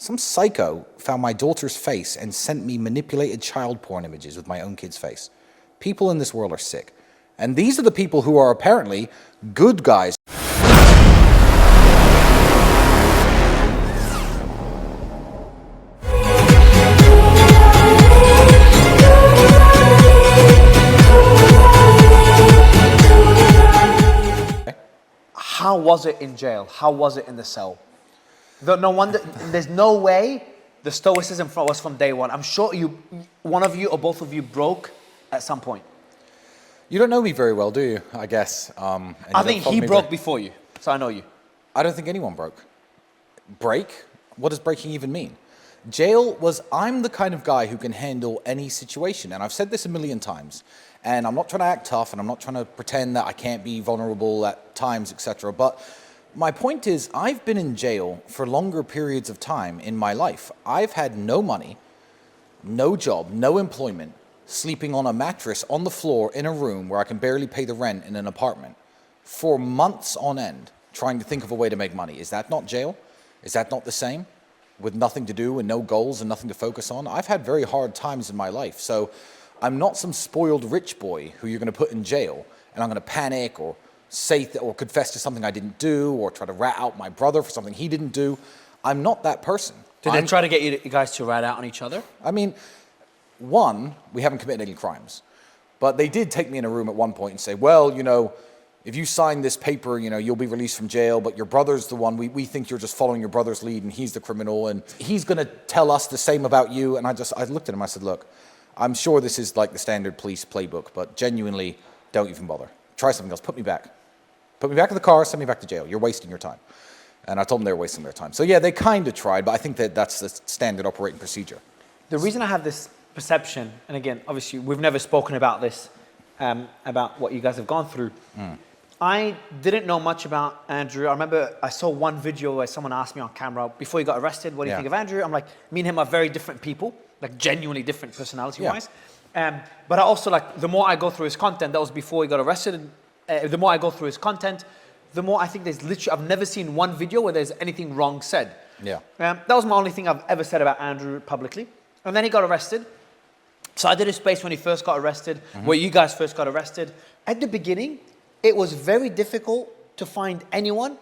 Some psycho found my daughter's face and sent me manipulated child porn images with my own kid's face. People in this world are sick. And these are the people who are apparently good guys. How was it in jail? How was it in the cell? No wonder, there's no way the stoicism was from day one. I'm sure one of you or both of you broke at some point. You don't know me very well, do you? I guess. I think he broke before you, so I know you. I don't think anyone broke. Break? What does breaking even mean? Jail was, I'm the kind of guy who can handle any situation, and I've said this a million times, and I'm not trying to act tough, and I'm not trying to pretend that I can't be vulnerable at times, etc. But my point is, I've been in jail for longer periods of time in my life. I've had no money, no job, no employment, sleeping on a mattress on the floor in a room where I can barely pay the rent in an apartment for months on end, trying to think of a way to make money. Is that not jail? Is that not the same? With nothing to do and no goals and nothing to focus on? I've had very hard times in my life, so I'm not some spoiled rich boy who you're going to put in jail and I'm going to panic or say or confess to something I didn't do or try to rat out my brother for something he didn't do. I'm not that person. Did they try to get you guys to rat out on each other? I mean, one, we haven't committed any crimes, but they did take me in a room at one point and say, well, you know, if you sign this paper, you know, you'll be released from jail, but your brother's the one, we think you're just following your brother's lead and he's the criminal and he's going to tell us the same about you. And I looked at him, I said, look, I'm sure this is like the standard police playbook, but genuinely don't even bother. Try something else, put me back. Put me back in the car, send me back to jail. You're wasting your time. And I told them they were wasting their time. So yeah, they kind of tried, but I think that that's the standard operating procedure. The reason I have this perception, and again, obviously we've never spoken about this, about what you guys have gone through. I didn't know much about Andrew. I remember I saw one video where someone asked me on camera, before he got arrested, what do you think of Andrew? I'm like, me and him are very different people, like genuinely different personality-wise. But I also, like, the more I go through his content, that was before he got arrested, the more I go through his content, the more I think there's literally, I've never seen one video where there's anything wrong said. That was my only thing I've ever said about Andrew publicly. And then he got arrested. So I did a space when he first got arrested, where you guys first got arrested. At the beginning, it was very difficult to find anyone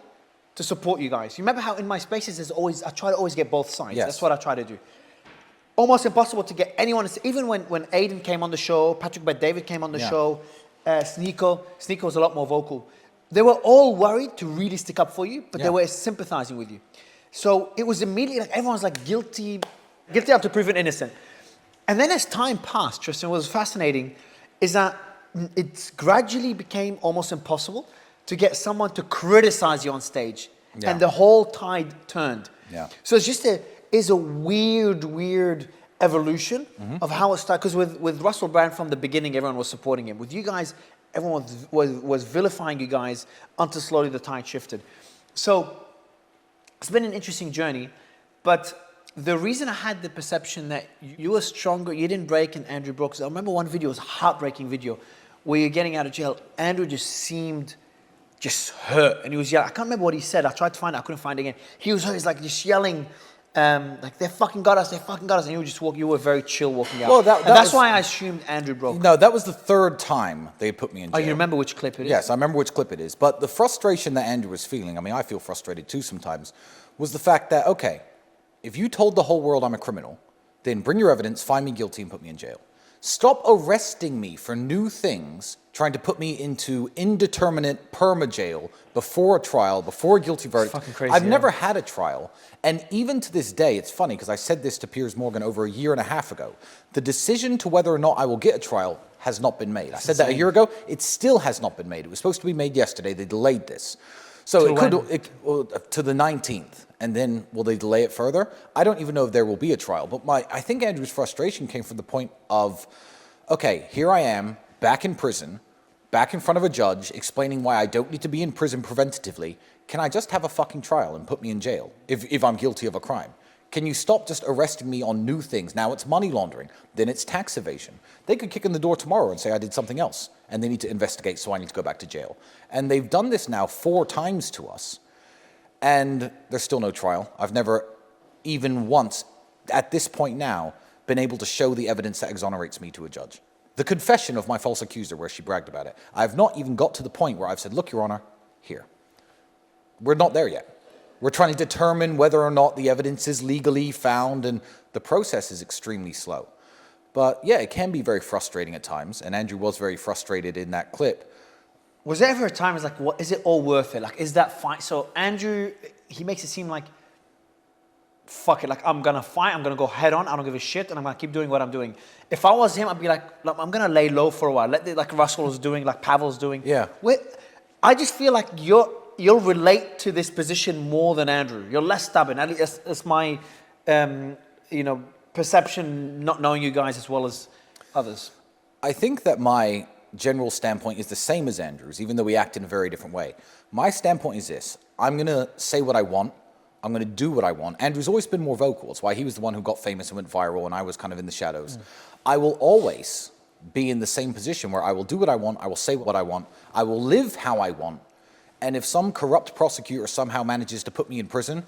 to support you guys. You remember how in my spaces there's always, I try to always get both sides. That's what I try to do. Almost impossible to get anyone, even when Aiden came on the show, Patrick Bet-David came on the show, Sneeko was a lot more vocal. They were all worried to really stick up for you, but they were sympathizing with you. So it was immediately like everyone's like guilty up to proven innocent. And then as time passed, Tristan, what was fascinating is that it gradually became almost impossible to get someone to criticize you on stage. And the whole tide turned. So it's just a weird evolution of how it started. Because with Russell Brand from the beginning, everyone was supporting him. With you guys, everyone was vilifying you guys until slowly the tide shifted. So it's been an interesting journey, but the reason I had the perception that you were stronger, you didn't break and Andrew broke. I remember one video, it was a heartbreaking video, where you're getting out of jail. Andrew just seemed hurt, and he was yelling. I can't remember what he said. I tried to find it, I couldn't find it again. He was hurt, he's like just yelling, like they fucking got us, and you were just walking. You were very chill walking out. Well, that's why I assumed Andrew broke. No, that was the third time they put me in jail. Oh, you remember which clip it is? Yes, I remember which clip it is. But the frustration that Andrew was feeling, I mean, I feel frustrated too sometimes, was the fact that, okay, if you told the whole world I'm a criminal, then bring your evidence, find me guilty, and put me in jail. Stop arresting me for new things, trying to put me into indeterminate perma-jail before a trial, before a guilty verdict. It's fucking crazy. I've never had a trial. And even to this day, it's funny, because I said this to Piers Morgan over a year and a half ago. The decision to whether or not I will get a trial has not been made. I said that a year ago. It still has not been made. It was supposed to be made yesterday. They delayed this. So it could, to the 19th. And then will they delay it further? I don't even know if there will be a trial. But I think Andrew's frustration came from the point of, okay, here I am, back in prison, back in front of a judge, explaining why I don't need to be in prison preventatively. Can I just have a fucking trial and put me in jail if I'm guilty of a crime? Can you stop just arresting me on new things? Now it's money laundering, then it's tax evasion. They could kick in the door tomorrow and say I did something else, and they need to investigate, so I need to go back to jail. And they've done this now 4 times to us. And there's still no trial. I've never even once, at this point now, been able to show the evidence that exonerates me to a judge. The confession of my false accuser where she bragged about it. I've not even got to the point where I've said, look, Your Honor, here. We're not there yet. We're trying to determine whether or not the evidence is legally found, and the process is extremely slow. But yeah, it can be very frustrating at times, and Andrew was very frustrated in that clip. Was there ever a time it's like, what, is it all worth it? Like, is that fight? So Andrew, he makes it seem like, fuck it, like I'm gonna fight, I'm gonna go head on, I don't give a shit, and I'm gonna keep doing what I'm doing. If I was him, I'd be like I'm gonna lay low for a while, like Russell's doing, like Pavel's doing. Yeah. I just feel like you'll relate to this position more than Andrew. You're less stubborn. At least that's my, perception, not knowing you guys as well as others. I think that my general standpoint is the same as Andrew's, even though we act in a very different way. My standpoint is this: I'm going to say what I want. I'm going to do what I want. Andrew's always been more vocal. It's why he was the one who got famous and went viral, and I was kind of in the shadows. I will always be in the same position where I will do what I want. I will say what I want. I will live how I want. And if some corrupt prosecutor somehow manages to put me in prison,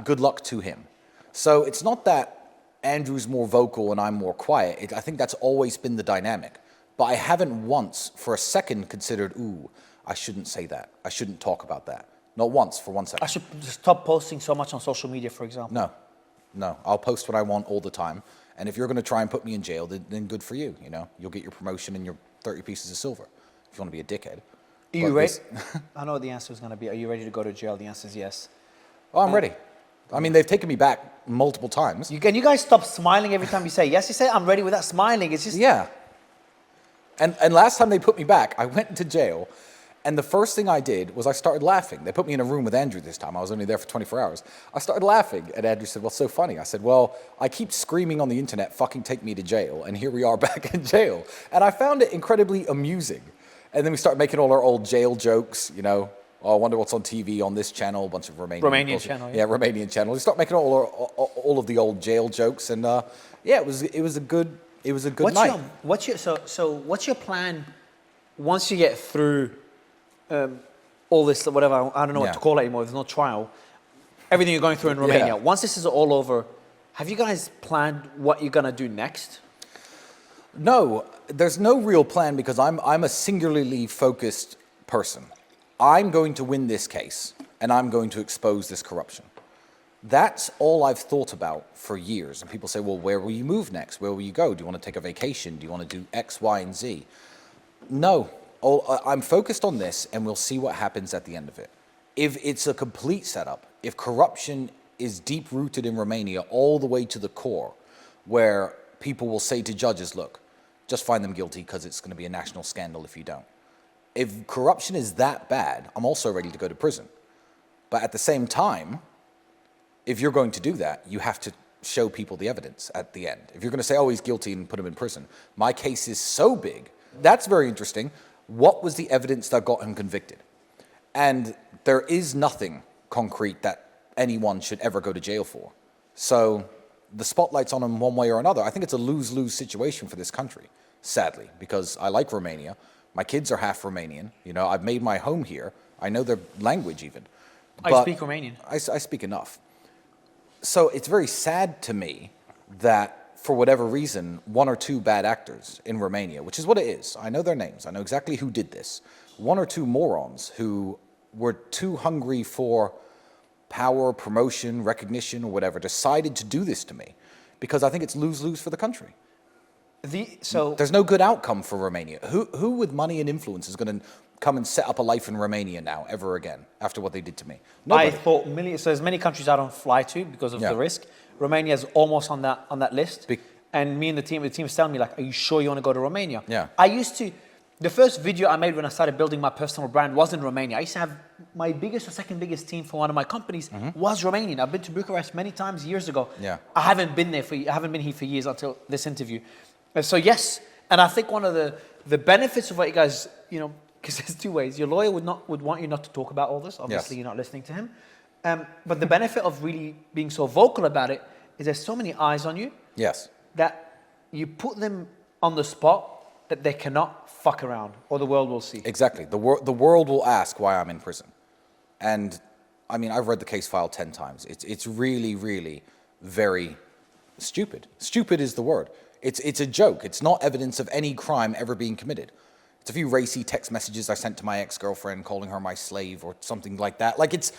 good luck to him. So it's not that Andrew's more vocal and I'm more quiet. I think that's always been the dynamic. But I haven't once for a second considered, ooh, I shouldn't say that. I shouldn't talk about that. Not once, for 1 second. I should stop posting so much on social media, for example. No. I'll post what I want all the time. And if you're going to try and put me in jail, then good for you. You'll get your promotion and your 30 pieces of silver if you want to be a dickhead. Are you ready? I know what the answer is going to be. Are you ready to go to jail? The answer is yes. Oh, I'm ready. I mean, they've taken me back multiple times. Can you guys stop smiling every time you say yes? You say I'm ready without smiling. It's just... Yeah. And last time they put me back, I went into jail, and the first thing I did was I started laughing. They put me in a room with Andrew this time. I was only there for 24 hours. I started laughing, and Andrew said, what's so funny? I said, well, I keep screaming on the internet, fucking take me to jail, and here we are back in jail. And I found it incredibly amusing. And then we started making all our old jail jokes, Oh, I wonder what's on TV on this channel, a bunch of Romanian channel. Yeah, Romanian channel. We start making all of the old jail jokes, and it was a good night. What's your plan once you get through all this, whatever, I don't know what to call it anymore, there's no trial, everything you're going through in Romania. Yeah. Once this is all over, have you guys planned what you're going to do next? No, there's no real plan because I'm a singularly focused person. I'm going to win this case, and I'm going to expose this corruption. That's all I've thought about for years. And people say, well, where will you move next? Where will you go? Do you want to take a vacation? Do you want to do X, Y, and Z? No, I'm focused on this, and we'll see what happens at the end of it. If it's a complete setup, if corruption is deep-rooted in Romania all the way to the core, where people will say to judges, look, just find them guilty because it's going to be a national scandal if you don't. If corruption is that bad, I'm also ready to go to prison. But at the same time, if you're going to do that, you have to show people the evidence at the end. If you're going to say, oh, he's guilty and put him in prison, my case is so big. That's very interesting. What was the evidence that got him convicted? And there is nothing concrete that anyone should ever go to jail for. So the spotlight's on him one way or another. I think it's a lose-lose situation for this country, sadly, because I like Romania. My kids are half Romanian. I've made my home here. I know their language even. I speak Romanian. I speak enough. So it's very sad to me that, for whatever reason, one or two bad actors in Romania, which is what it is. I know their names. I know exactly who did this. One or two morons who were too hungry for power, promotion, recognition, or whatever, decided to do this to me because I think it's lose-lose for the country. There's no good outcome for Romania. Who with money and influence is going to come and set up a life in Romania now, ever again, after what they did to me? Nobody. I thought so there's many countries I don't fly to because of the risk. Romania is almost on that list. And me and the team's telling me, like, are you sure you want to go to Romania? Yeah. The first video I made when I started building my personal brand was in Romania. I used to have my biggest or second biggest team for one of my companies was Romanian. I've been to Bucharest many times years ago. Yeah. I haven't been here for years until this interview. So yes, and I think one of the benefits of what you guys, because there's two ways. Your lawyer would want you not to talk about all this. Obviously, You're not listening to him. But the benefit of really being so vocal about it is there's so many eyes on you. Yes. That you put them on the spot that they cannot fuck around, or the world will see. Exactly. The world will ask why I'm in prison. And, I mean, I've read the case file 10 times. It's really, really very stupid. Stupid is the word. It's a joke. It's not evidence of any crime ever being committed. It's a few racy text messages I sent to my ex-girlfriend calling her my slave or something like that. Like it's,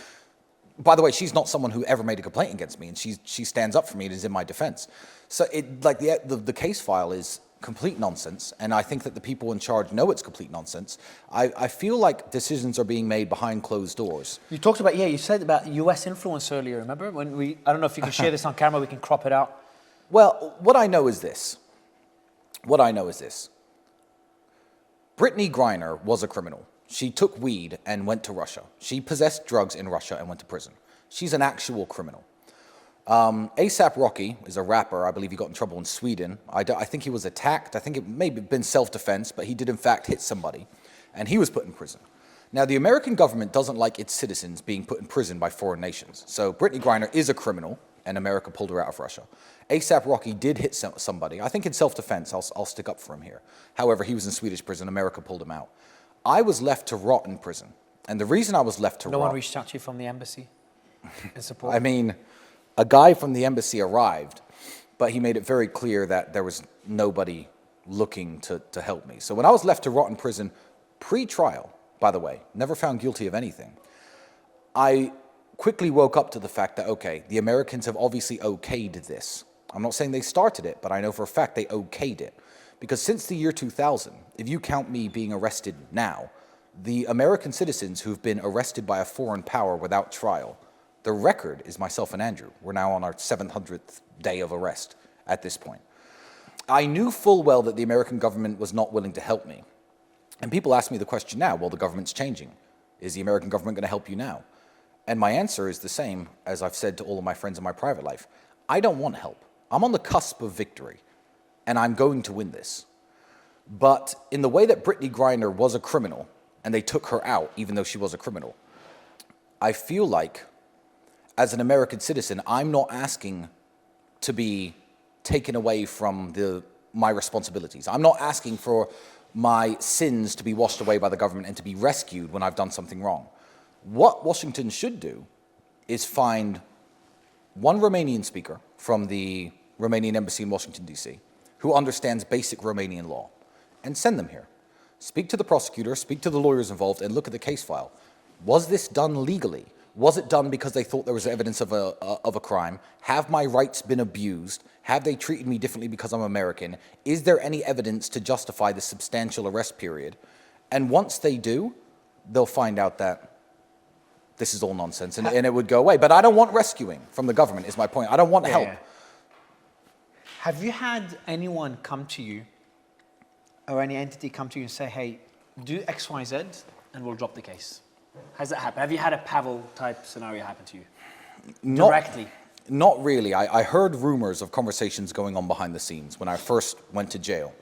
by the way, she's not someone who ever made a complaint against me, and she stands up for me and is in my defense. So it, like the case file is complete nonsense, and I think that the people in charge know it's complete nonsense. I feel like decisions are being made behind closed doors. You talked about, you said about US influence earlier, remember? I don't know if you can share this on camera, we can crop it out. Well, what I know is this. Brittany Griner was a criminal. She took weed and went to Russia. She possessed drugs in Russia and went to prison. She's an actual criminal. A$AP Rocky is a rapper. I believe he got in trouble in Sweden. I think he was attacked. I think it may have been self-defense, but he did in fact hit somebody, and he was put in prison. Now, the American government doesn't like its citizens being put in prison by foreign nations. So Brittany Griner is a criminal, and America pulled her out of Russia. A$AP Rocky did hit somebody. I think in self-defense. I'll stick up for him here. However, he was in Swedish prison. America pulled him out. I was left to rot in prison. And the reason I was left to rot... No one reached out to you from the embassy in support? I mean, a guy from the embassy arrived, but he made it very clear that there was nobody looking to help me. So when I was left to rot in prison, pre-trial, by the way, never found guilty of anything, I quickly woke up to the fact that, okay, the Americans have obviously okayed this. I'm not saying they started it, but I know for a fact they okayed it. Because since the year 2000, if you count me being arrested now, the American citizens who've been arrested by a foreign power without trial, the record is myself and Andrew. We're now on our 700th day of arrest at this point. I knew full well that the American government was not willing to help me. And people ask me the question now, well, the government's changing. Is the American government going to help you now? And my answer is the same as I've said to all of my friends in my private life. I don't want help. I'm on the cusp of victory, and I'm going to win this. But in the way that Brittany Griner was a criminal, and they took her out even though she was a criminal, I feel like, as an American citizen, I'm not asking to be taken away from my responsibilities. I'm not asking for my sins to be washed away by the government and to be rescued when I've done something wrong. What Washington should do is find one Romanian speaker from the Romanian embassy in Washington, D.C., who understands basic Romanian law, and send them here. Speak to the prosecutor, speak to the lawyers involved, and look at the case file. Was this done legally? Was it done because they thought there was evidence of a crime? Have my rights been abused? Have they treated me differently because I'm American? Is there any evidence to justify the substantial arrest period? And once they do, they'll find out that this is all nonsense, and it would go away. But I don't want rescuing from the government, is my point. I don't want help. Yeah. Have you had anyone come to you, or any entity come to you and say, hey, do X, Y, Z, and we'll drop the case? Has that happened? Have you had a Pavel-type scenario happen to you? Directly? Not really. I heard rumors of conversations going on behind the scenes when I first went to jail.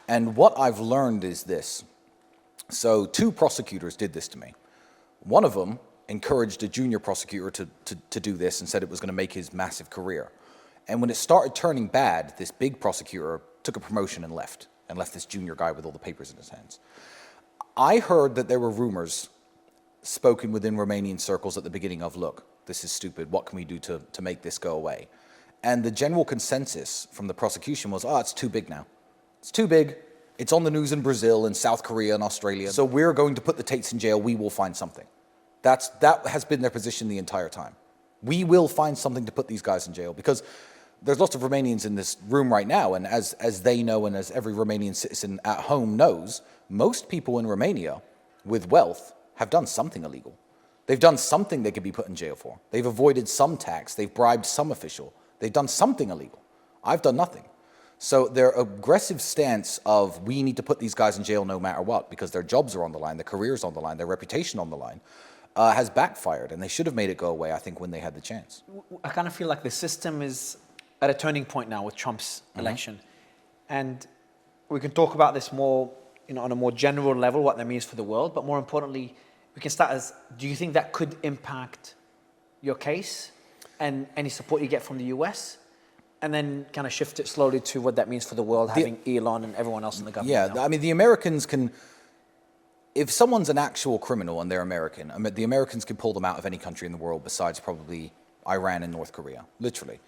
And what I've learned is this. So 2 prosecutors did this to me. One of them encouraged a junior prosecutor to do this and said it was going to make his massive career. And when it started turning bad, this big prosecutor took a promotion and left this junior guy with all the papers in his hands. I heard that there were rumors spoken within Romanian circles at the beginning of, look, this is stupid, what can we do to make this go away? And the general consensus from the prosecution was, it's too big now. It's too big. It's on the news in Brazil and South Korea and Australia. So we're going to put the Tates in jail. We will find something. That has been their position the entire time. We will find something to put these guys in jail, because there's lots of Romanians in this room right now, and as they know, and as every Romanian citizen at home knows, most people in Romania with wealth have done something illegal. They've done something they could be put in jail for. They've avoided some tax. They've bribed some official. They've done something illegal. I've done nothing. So their aggressive stance of, we need to put these guys in jail no matter what, because their jobs are on the line, their careers on the line, their reputation on the line, has backfired, and they should have made it go away, I think, when they had the chance. I kind of feel like the system is at a turning point now with Trump's election. And we can talk about this more, on a more general level, what that means for the world, but more importantly, we can start as, do you think that could impact your case and any support you get from the US? And then kind of shift it slowly to what that means for the world, having Elon and everyone else in the government. Yeah, I mean, the Americans can, if someone's an actual criminal and they're American, I mean, the Americans can pull them out of any country in the world besides probably Iran and North Korea, literally.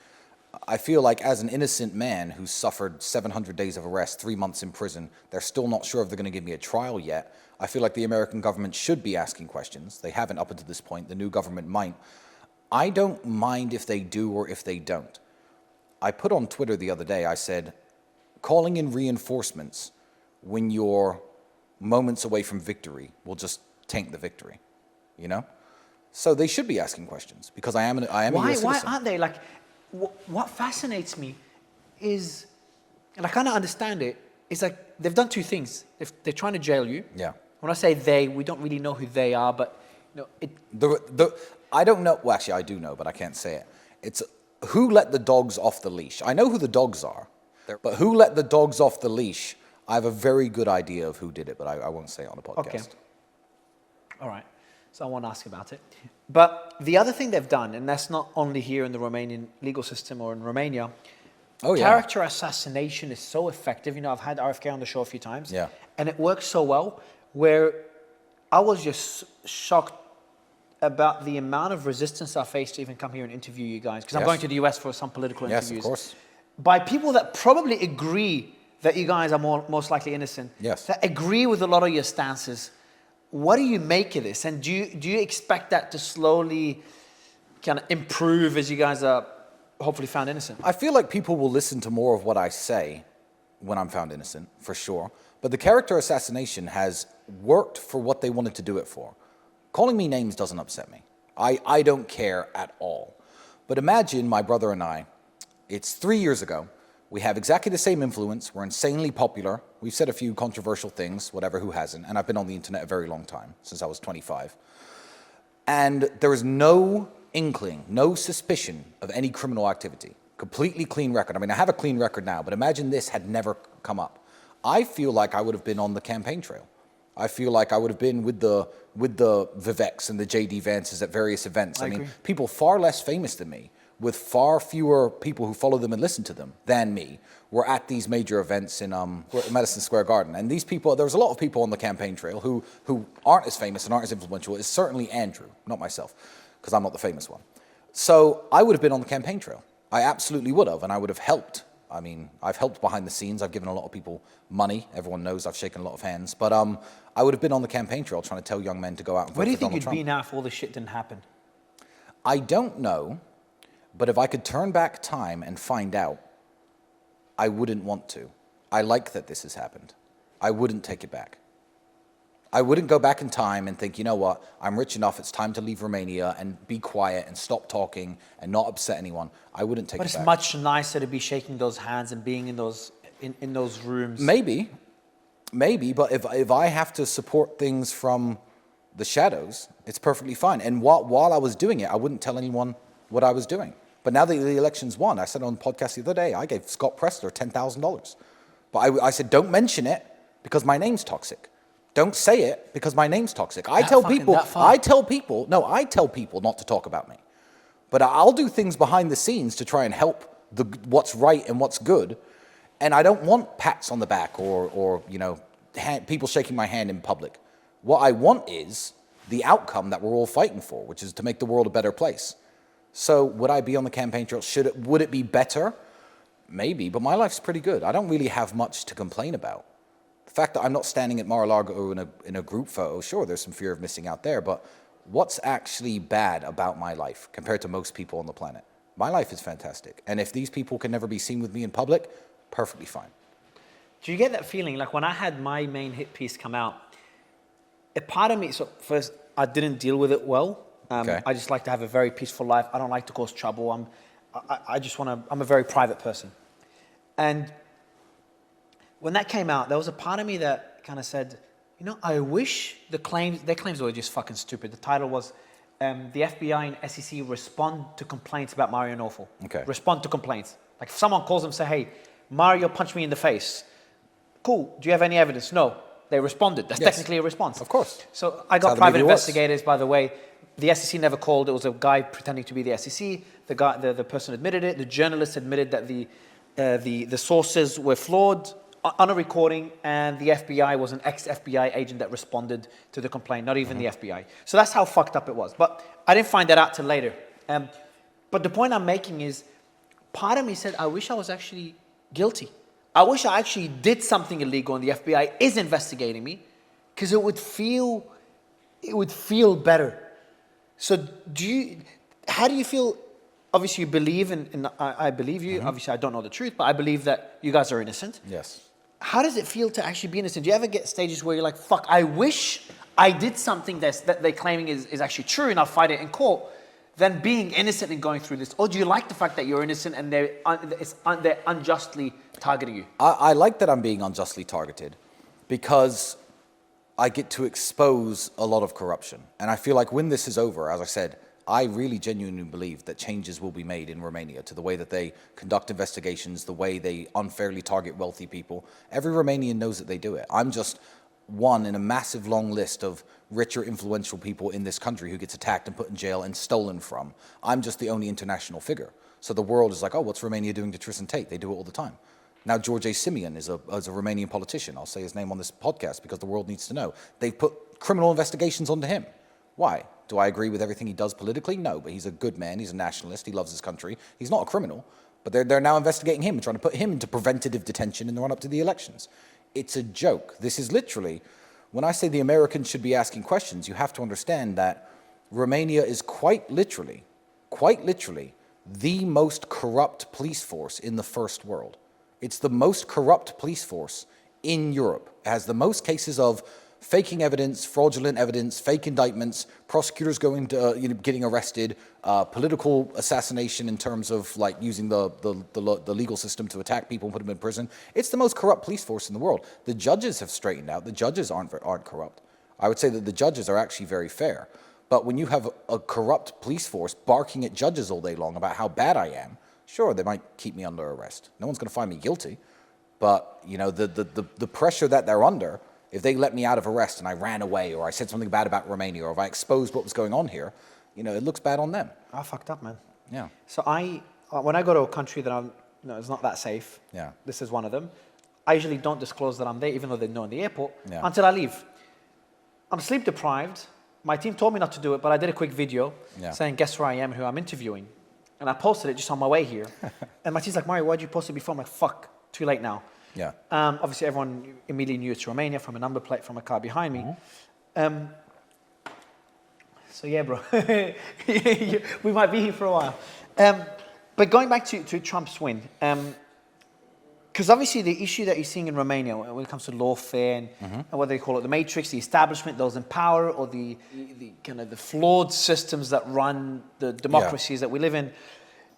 I feel like as an innocent man who's suffered 700 days of arrest, 3 months in prison, they're still not sure if they're going to give me a trial yet. I feel like the American government should be asking questions. They haven't up until this point. The new government might. I don't mind if they do or if they don't. I put on Twitter the other day, I said, calling in reinforcements when you're moments away from victory will just taint the victory, you know? So they should be asking questions because I am a US citizen. Why aren't they? Like, what fascinates me is, and I kind of understand it, is like they've done two things. They're trying to jail you. Yeah. When I say they, we don't really know who they are, but you know, I don't know. Well, actually, I do know, but I can't say it. It's who let the dogs off the leash. I know who the dogs are, but who let the dogs off the leash? I have a very good idea of who did it, but I won't say it on the podcast. Okay. All right. So I won't ask about it. But the other thing they've done, and that's not only here in the Romanian legal system or in Romania, character assassination is so effective. You know, I've had RFK on the show a few times. Yeah. And it works so well where I was just shocked about the amount of resistance I faced to even come here and interview you guys. Because I'm going to the US for some political interviews. Yes, of course. By people that probably agree that you guys are most likely innocent. Yes. That agree with a lot of your stances. What do you make of this? And do you expect that to slowly kind of improve as you guys are hopefully found innocent? I feel like people will listen to more of what I say when I'm found innocent, for sure. But the character assassination has worked for what they wanted to do it for. Calling me names doesn't upset me. I don't care at all. But imagine my brother and I, it's 3 years ago. We have exactly the same influence. We're insanely popular. We've said a few controversial things, whatever, who hasn't? And I've been on the internet a very long time, since I was 25. And there is no inkling, no suspicion of any criminal activity. Completely clean record. I mean, I have a clean record now, but imagine this had never come up. I feel like I would have been on the campaign trail. I feel like I would have been with the Viveks and the J.D. Vances at various events. I mean, people far less famous than me, with far fewer people who follow them and listen to them than me, were at these major events in Madison Square Garden. And these people, there was a lot of people on the campaign trail who aren't as famous and aren't as influential as certainly Andrew, not myself, because I'm not the famous one. So I would have been on the campaign trail. I absolutely would have, and I would have helped. I mean, I've helped behind the scenes. I've given a lot of people money. Everyone knows I've shaken a lot of hands. But I would have been on the campaign trail trying to tell young men to go out and vote for Donald Trump. Where do you think you'd be now if all this shit didn't happen? I don't know. But if I could turn back time and find out, I wouldn't want to. I like that this has happened. I wouldn't take it back. I wouldn't go back in time and think, you know what, I'm rich enough, it's time to leave Romania and be quiet and stop talking and not upset anyone. I wouldn't take it back. But it's much nicer to be shaking those hands and being in those rooms. Maybe, but if I have to support things from the shadows, it's perfectly fine. And while I was doing it, I wouldn't tell anyone what I was doing. But now that the election's won, I said on the podcast the other day, I gave Scott Pressler $10,000. But I said, don't mention it because my name's toxic. Don't say it because my name's toxic. I tell people not to talk about me. But I'll do things behind the scenes to try and help what's right and what's good. And I don't want pats on the back or you know, people shaking my hand in public. What I want is the outcome that we're all fighting for, which is to make the world a better place. So would I be on the campaign trail? Would it be better? Maybe, but my life's pretty good. I don't really have much to complain about. The fact that I'm not standing at Mar-a-Lago in a group photo, sure, there's some fear of missing out there, but what's actually bad about my life compared to most people on the planet? My life is fantastic. And if these people can never be seen with me in public, perfectly fine. Do you get that feeling? Like when I had my main hit piece come out, a part of me, so first, I didn't deal with it well. Okay. I just like to have a very peaceful life. I don't like to cause trouble. I'm a very private person. And when that came out, there was a part of me that kind of said, you know, I wish their claims were just fucking stupid. The title was, the FBI and SEC respond to complaints about Mario Nawfal. Okay. Respond to complaints. Like if someone calls them and say, hey, Mario punched me in the face. Cool. Do you have any evidence? No. They responded. That's technically a response. Of course. So I got private investigators, by the way. The SEC never called. It was a guy pretending to be the SEC. The person admitted it. The journalist admitted that the sources were flawed on a recording, and the FBI was an ex-FBI agent that responded to the complaint, not even the FBI. So that's how fucked up it was. But I didn't find that out till later. But the point I'm making is part of me said, I wish I was actually guilty. I wish I actually did something illegal and the FBI is investigating me, because it would feel better. So how do you feel? Obviously, you believe I believe you. Obviously, I don't know the truth, but I believe that you guys are innocent. Yes. How does it feel to actually be innocent? Do you ever get stages where you're like, fuck, I wish I did something that they're claiming is actually true and I'll fight it in court, than being innocent and going through this? Or do you like the fact that you're innocent and they're unjustly targeting you? I like that I'm being unjustly targeted because I get to expose a lot of corruption. And I feel like when this is over, as I said, I really genuinely believe that changes will be made in Romania to the way that they conduct investigations, the way they unfairly target wealthy people. Every Romanian knows that they do it. I'm just one in a massive long list of richer, influential people in this country who gets attacked and put in jail and stolen from. I'm just the only international figure. So the world is like, oh, what's Romania doing to Tristan Tate? They do it all the time. Now, George A. Simeon is a Romanian politician. I'll say his name on this podcast because the world needs to know. They've put criminal investigations onto him. Why? Do I agree with everything he does politically? No, but he's a good man. He's a nationalist. He loves his country. He's not a criminal, but they're now investigating him and trying to put him into preventative detention in the run-up to the elections. It's a joke. This is literally, when I say the Americans should be asking questions, you have to understand that Romania is quite literally, the most corrupt police force in the first world. It's the most corrupt police force in Europe. It has the most cases of faking evidence, fraudulent evidence, fake indictments, prosecutors going to, getting arrested, political assassination in terms of like using the legal system to attack people and put them in prison. It's the most corrupt police force in the world. The judges have straightened out. The judges aren't corrupt. I would say that the judges are actually very fair. But when you have a corrupt police force barking at judges all day long about how bad I am, sure, they might keep me under arrest. No one's going to find me guilty. But, the pressure that they're under, if they let me out of arrest and I ran away or I said something bad about Romania or if I exposed what was going on here, it looks bad on them. I fucked up, man. Yeah. So when I go to a country that it's not that safe, yeah, this is one of them, I usually don't disclose that I'm there, even though they know in the airport, yeah, until I leave. I'm sleep deprived. My team told me not to do it, but I did a quick video saying, guess where I am, who I'm interviewing. And I posted it just on my way here. And my team's like, Mario, why'd you post it before? I'm like, fuck, too late now. Yeah. Obviously, everyone immediately knew it's Romania from a number plate from a car behind me. So yeah, bro, we might be here for a while. But going back to Trump's win, because obviously the issue that you're seeing in Romania when it comes to lawfare and what they call it, the matrix, the establishment, those in power, or the kind of the flawed systems that run the democracies that we live in,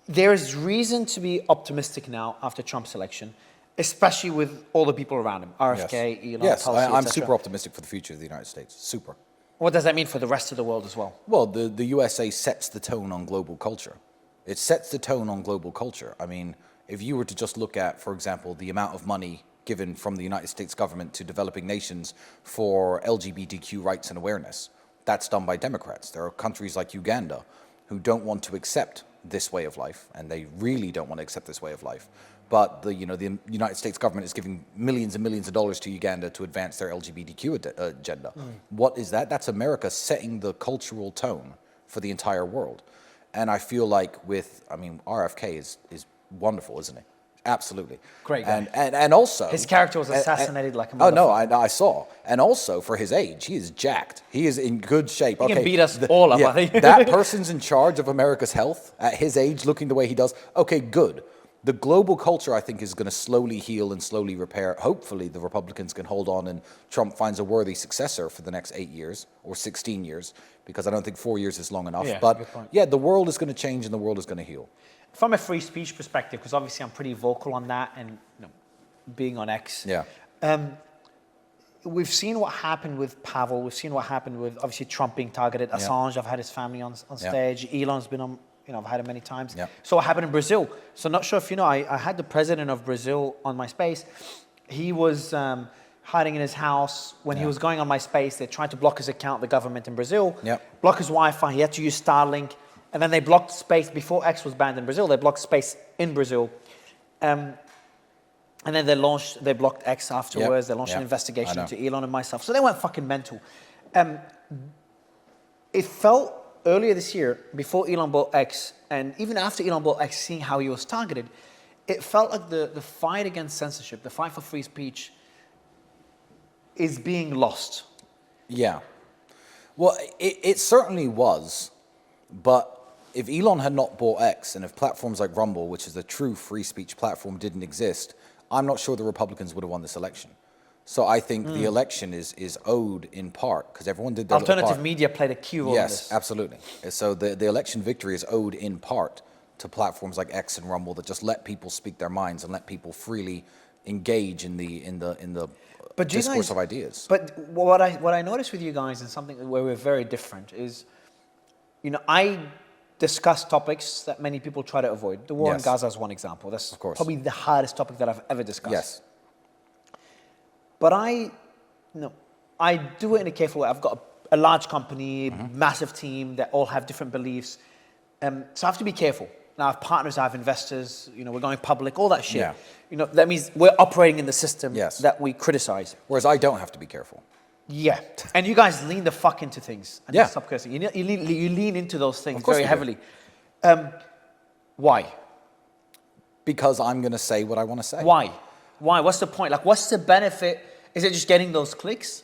there is reason to be optimistic now after Trump's election, especially with all the people around him, RFK, Elon, yes, Tulsi, I'm super optimistic for the future of the United States. Super. What does that mean for the rest of the world as well? Well, the USA sets the tone on global culture. It sets the tone on global culture. I mean, if you were to just look at, for example, the amount of money given from the United States government to developing nations for LGBTQ rights and awareness, that's done by Democrats. There are countries like Uganda who don't want to accept this way of life, and they really don't want to accept this way of life. But the United States government is giving millions and millions of dollars to Uganda to advance their LGBTQ agenda. What is that? That's America setting the cultural tone for the entire world. And I feel like RFK is wonderful, isn't he? Absolutely. Great guy. And also... His character was assassinated like a motherfucker. Oh, no, I saw. And also, for his age, he is jacked. He is in good shape. He can beat us all up, I think. That person's in charge of America's health at his age, looking the way he does. Okay, good. The global culture, I think, is going to slowly heal and slowly repair. Hopefully, the Republicans can hold on and Trump finds a worthy successor for the next 8 years or 16 years, because I don't think 4 years is long enough. Yeah, but the world is going to change and the world is going to heal. From a free speech perspective, because obviously I'm pretty vocal on that and being on X. Yeah. We've seen what happened with Pavel. We've seen what happened with, obviously, Trump being targeted. Assange, I've had his family on stage. Elon's been on... I've had it many times. Yeah. So what happened in Brazil? So not sure if you know, I had the president of Brazil on my space. He was hiding in his house. When he was going on my space, they tried to block his account, the government in Brazil. Block his Wi-Fi. He had to use Starlink. And then they blocked space before X was banned in Brazil. They blocked space in Brazil. And then they blocked X afterwards. They launched an investigation into Elon and myself. So they went fucking mental. It felt earlier this year, before Elon bought X, and even after Elon bought X, seeing how he was targeted, it felt like the fight against censorship, the fight for free speech, is being lost. Yeah. Well, it certainly was, but if Elon had not bought X and if platforms like Rumble, which is a true free speech platform, didn't exist, I'm not sure the Republicans would have won this election. So I think the election is owed in part because everyone did their little Alternative part. media played a key role in this. Yes, absolutely. So the election victory is owed in part to platforms like X and Rumble that just let people speak their minds and let people freely engage in the discourse of ideas. But what I noticed with you guys, and something where we're very different, is, I discuss topics that many people try to avoid. The war in Gaza is one example. That's of course probably the hardest topic that I've ever discussed. Yes. But I do it in a careful way. I've got a large company, massive team that all have different beliefs. So I have to be careful. Now I have partners, I have investors, we're going public, all that shit. Yeah. That means we're operating in the system Yes. that we criticize. Whereas I don't have to be careful. Yeah. And you guys lean the fuck into things. And Yeah. stop cursing. You lean into those things Of course very we heavily. do. Why? Because I'm going to say what I want to say. Why? What's the point? Like, what's the benefit? Is it just getting those clicks?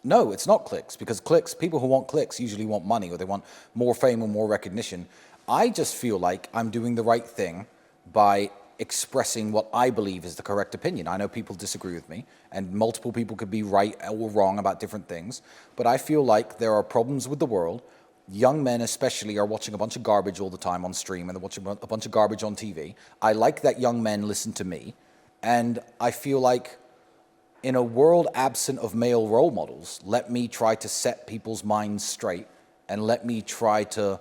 No, it's not clicks, because people who want clicks usually want money or they want more fame or more recognition. I just feel like I'm doing the right thing by expressing what I believe is the correct opinion. I know people disagree with me, and multiple people could be right or wrong about different things, but I feel like there are problems with the world. Young men especially are watching a bunch of garbage all the time on stream, and they're watching a bunch of garbage on TV. I like that young men listen to me, and I feel like in a world absent of male role models, let me try to set people's minds straight and let me try to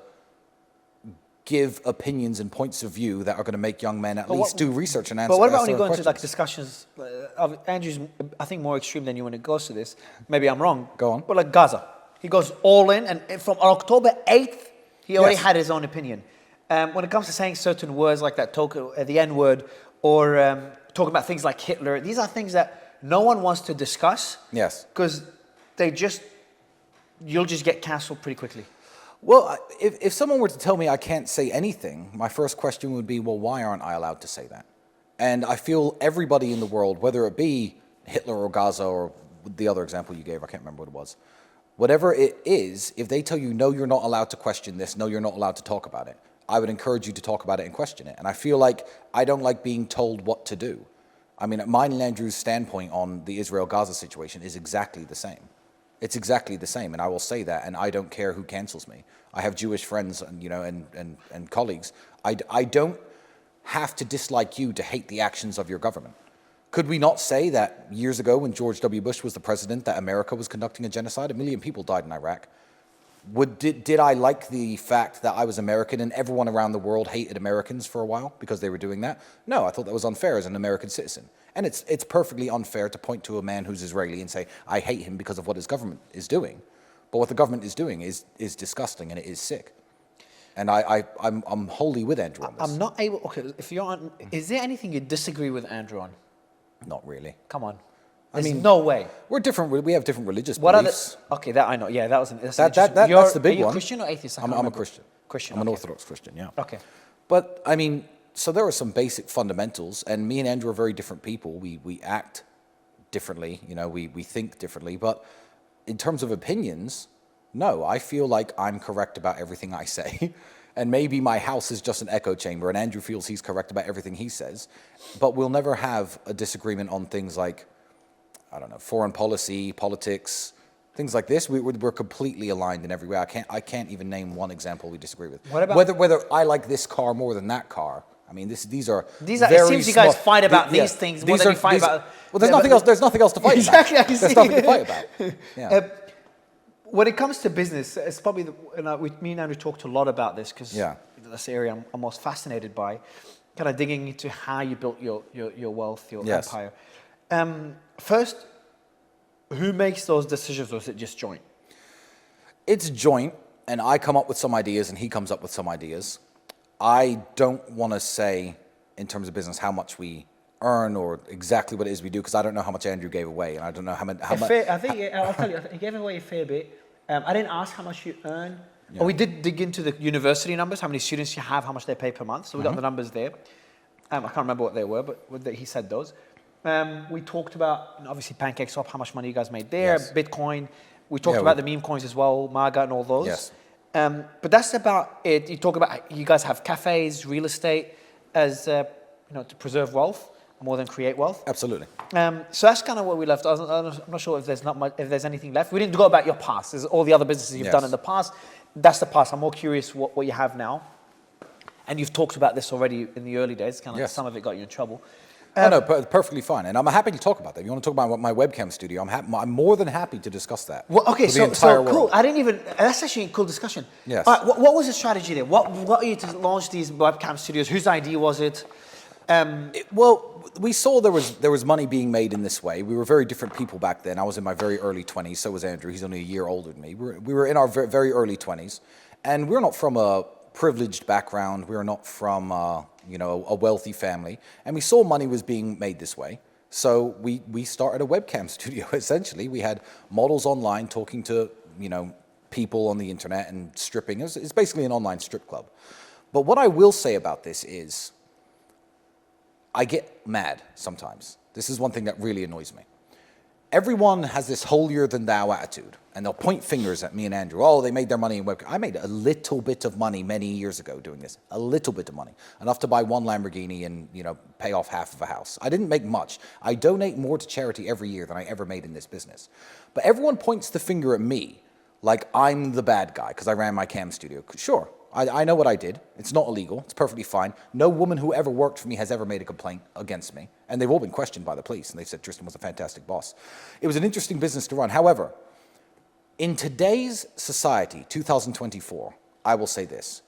give opinions and points of view that are going to make young men at least do research and answer. But what about when you their go into like questions. discussions? Andrew's, I think, more extreme than you when it goes to this. Maybe I'm wrong. Go on. But like Gaza, he goes all in, and from October 8th, he already Yes. had his own opinion. When it comes to saying certain words like that, the N word, or talking about things like Hitler, these are things that no one wants to discuss. Yes. Because you'll just get cancelled pretty quickly. Well, if someone were to tell me I can't say anything, my first question would be, well, why aren't I allowed to say that? And I feel everybody in the world, whether it be Hitler or Gaza or the other example you gave, I can't remember what it was, whatever it is, if they tell you, no, you're not allowed to question this, no, you're not allowed to talk about it, I would encourage you to talk about it and question it. And I feel like I don't like being told what to do. I mean, mine and Andrew's standpoint on the Israel-Gaza situation is exactly the same. It's exactly the same, and I will say that, and I don't care who cancels me. I have Jewish friends, and colleagues. I don't have to dislike you to hate the actions of your government. Could we not say that years ago when George W. Bush was the president that America was conducting a genocide? 1 million people died in Iraq. Did I like the fact that I was American and everyone around the world hated Americans for a while because they were doing that? No, I thought that was unfair as an American citizen. And it's perfectly unfair to point to a man who's Israeli and say, I hate him because of what his government is doing. But what the government is doing is disgusting and it is sick. And I'm wholly with Andrew on this. I'm not able. Okay, if you're on, is there anything you disagree with Andrew on? Not really. Come on. I mean, no way. We're different. We have different religious What beliefs. Okay, that I know. Yeah, that's That's the big Are you one. Christian or atheist? I'm a Christian. Christian. I'm an okay. Orthodox Christian, yeah. Okay. But, I mean, so there are some basic fundamentals, and me and Andrew are very different people. We act differently, we think differently. But in terms of opinions, no, I feel like I'm correct about everything I say. And maybe my house is just an echo chamber, and Andrew feels he's correct about everything he says. But we'll never have a disagreement on things like, I don't know, foreign policy, politics, things like this. We're completely aligned in every way. I can't even name one example we disagree with. What about whether I like this car more than that car? I mean, these are It very seems you guys small- fight about yeah, these things more than you fight about. Well, there's nothing else. There's nothing else to fight Exactly, about. I can There's see. nothing to fight about. Yeah. When it comes to business, it's probably me and Andrew talked a lot about this because Yeah. that's the area I'm most fascinated by. Kind of digging into how you built your wealth, your Yes. empire. First, who makes those decisions, or is it just joint? It's joint, and I come up with some ideas, and he comes up with some ideas. I don't want to say, in terms of business, how much we earn or exactly what it is we do, because I don't know how much Andrew gave away, and I don't know how much. I think I'll tell you, he gave away a fair bit. I didn't ask how much you earn. Well, we did dig into the university numbers, how many students you have, how much they pay per month. So we got the numbers there. I can't remember what they were, but he said those. We talked about, obviously, PancakeSwap, how much money you guys made there, Bitcoin. We talked about the meme coins as well, MAGA and all those. Yes. But that's about it. You talk about, you guys have cafes, real estate as, to preserve wealth more than create wealth. Absolutely. So that's kind of where we left. I'm not sure if there's not much, if there's anything left. We didn't go about your past. There's all the other businesses you've done in the past. That's the past. I'm more curious what you have now. And you've talked about this already in the early days. Kind of some of it got you in trouble. No, perfectly fine. And I'm happy to talk about that. If you want to talk about my webcam studio, I'm more than happy to discuss that. Well, okay, so cool. I didn't even, that's actually a cool discussion. Yes. All right, what was the strategy there? What got you to launch these webcam studios? Whose idea was it? Well, we saw there was money being made in this way. We were very different people back then. I was in my very early 20s. So was Andrew. He's only a year older than me. We were in our very early 20s. And we're not from a privileged background. We're not from, a wealthy family. And we saw money was being made this way. So we started a webcam studio, essentially. We had models online talking to, people on the internet and stripping. It's basically an online strip club. But what I will say about this is, I get mad sometimes. This is one thing that really annoys me. Everyone has this holier-than-thou attitude, and they'll point fingers at me and Andrew. Oh, they made their money in webcam. I made a little bit of money many years ago doing this. A little bit of money. Enough to buy one Lamborghini and, pay off half of a house. I didn't make much. I donate more to charity every year than I ever made in this business. But everyone points the finger at me like I'm the bad guy because I ran my cam studio. Sure. I know what I did. It's not illegal. It's perfectly fine. No woman who ever worked for me has ever made a complaint against me. And they've all been questioned by the police. And they said Tristan was a fantastic boss. It was an interesting business to run. However, in today's society, 2024, I will say this.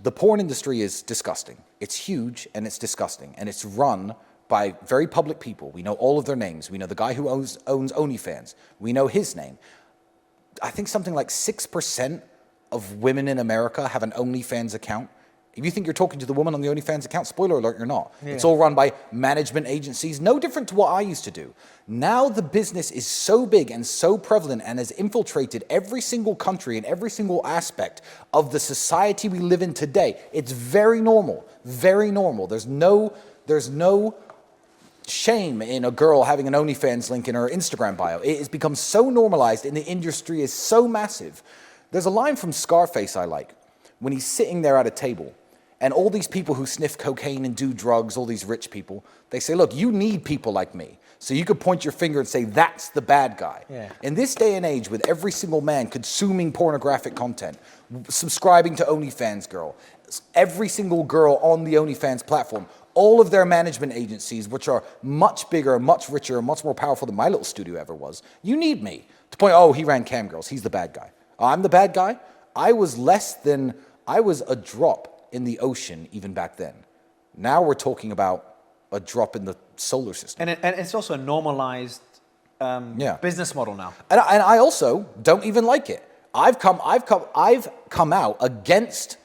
The porn industry is disgusting. It's huge and it's disgusting. And it's run by very public people. We know all of their names. We know the guy who owns OnlyFans. We know his name. I think something like 6% of women in America have an OnlyFans account. If you think you're talking to the woman on the OnlyFans account, spoiler alert, you're not. Yeah. It's all run by management agencies, no different to what I used to do. Now the business is so big and so prevalent and has infiltrated every single country and every single aspect of the society we live in today. It's very normal, very normal. There's no shame in a girl having an OnlyFans link in her Instagram bio. It has become so normalized and the industry is so massive. There's a line from Scarface I like, when he's sitting there at a table, and all these people who sniff cocaine and do drugs, all these rich people, they say, look, you need people like me. So you could point your finger and say, that's the bad guy. Yeah. In this day and age, with every single man consuming pornographic content, subscribing to OnlyFans girl, every single girl on the OnlyFans platform, all of their management agencies, which are much bigger, much richer, much more powerful than my little studio ever was, you need me to point, oh, he ran cam girls, he's the bad guy. I'm the bad guy. I was a drop in the ocean even back then. Now we're talking about a drop in the solar system. And it's also a normalized business model now. And I also don't even like it. I've come out against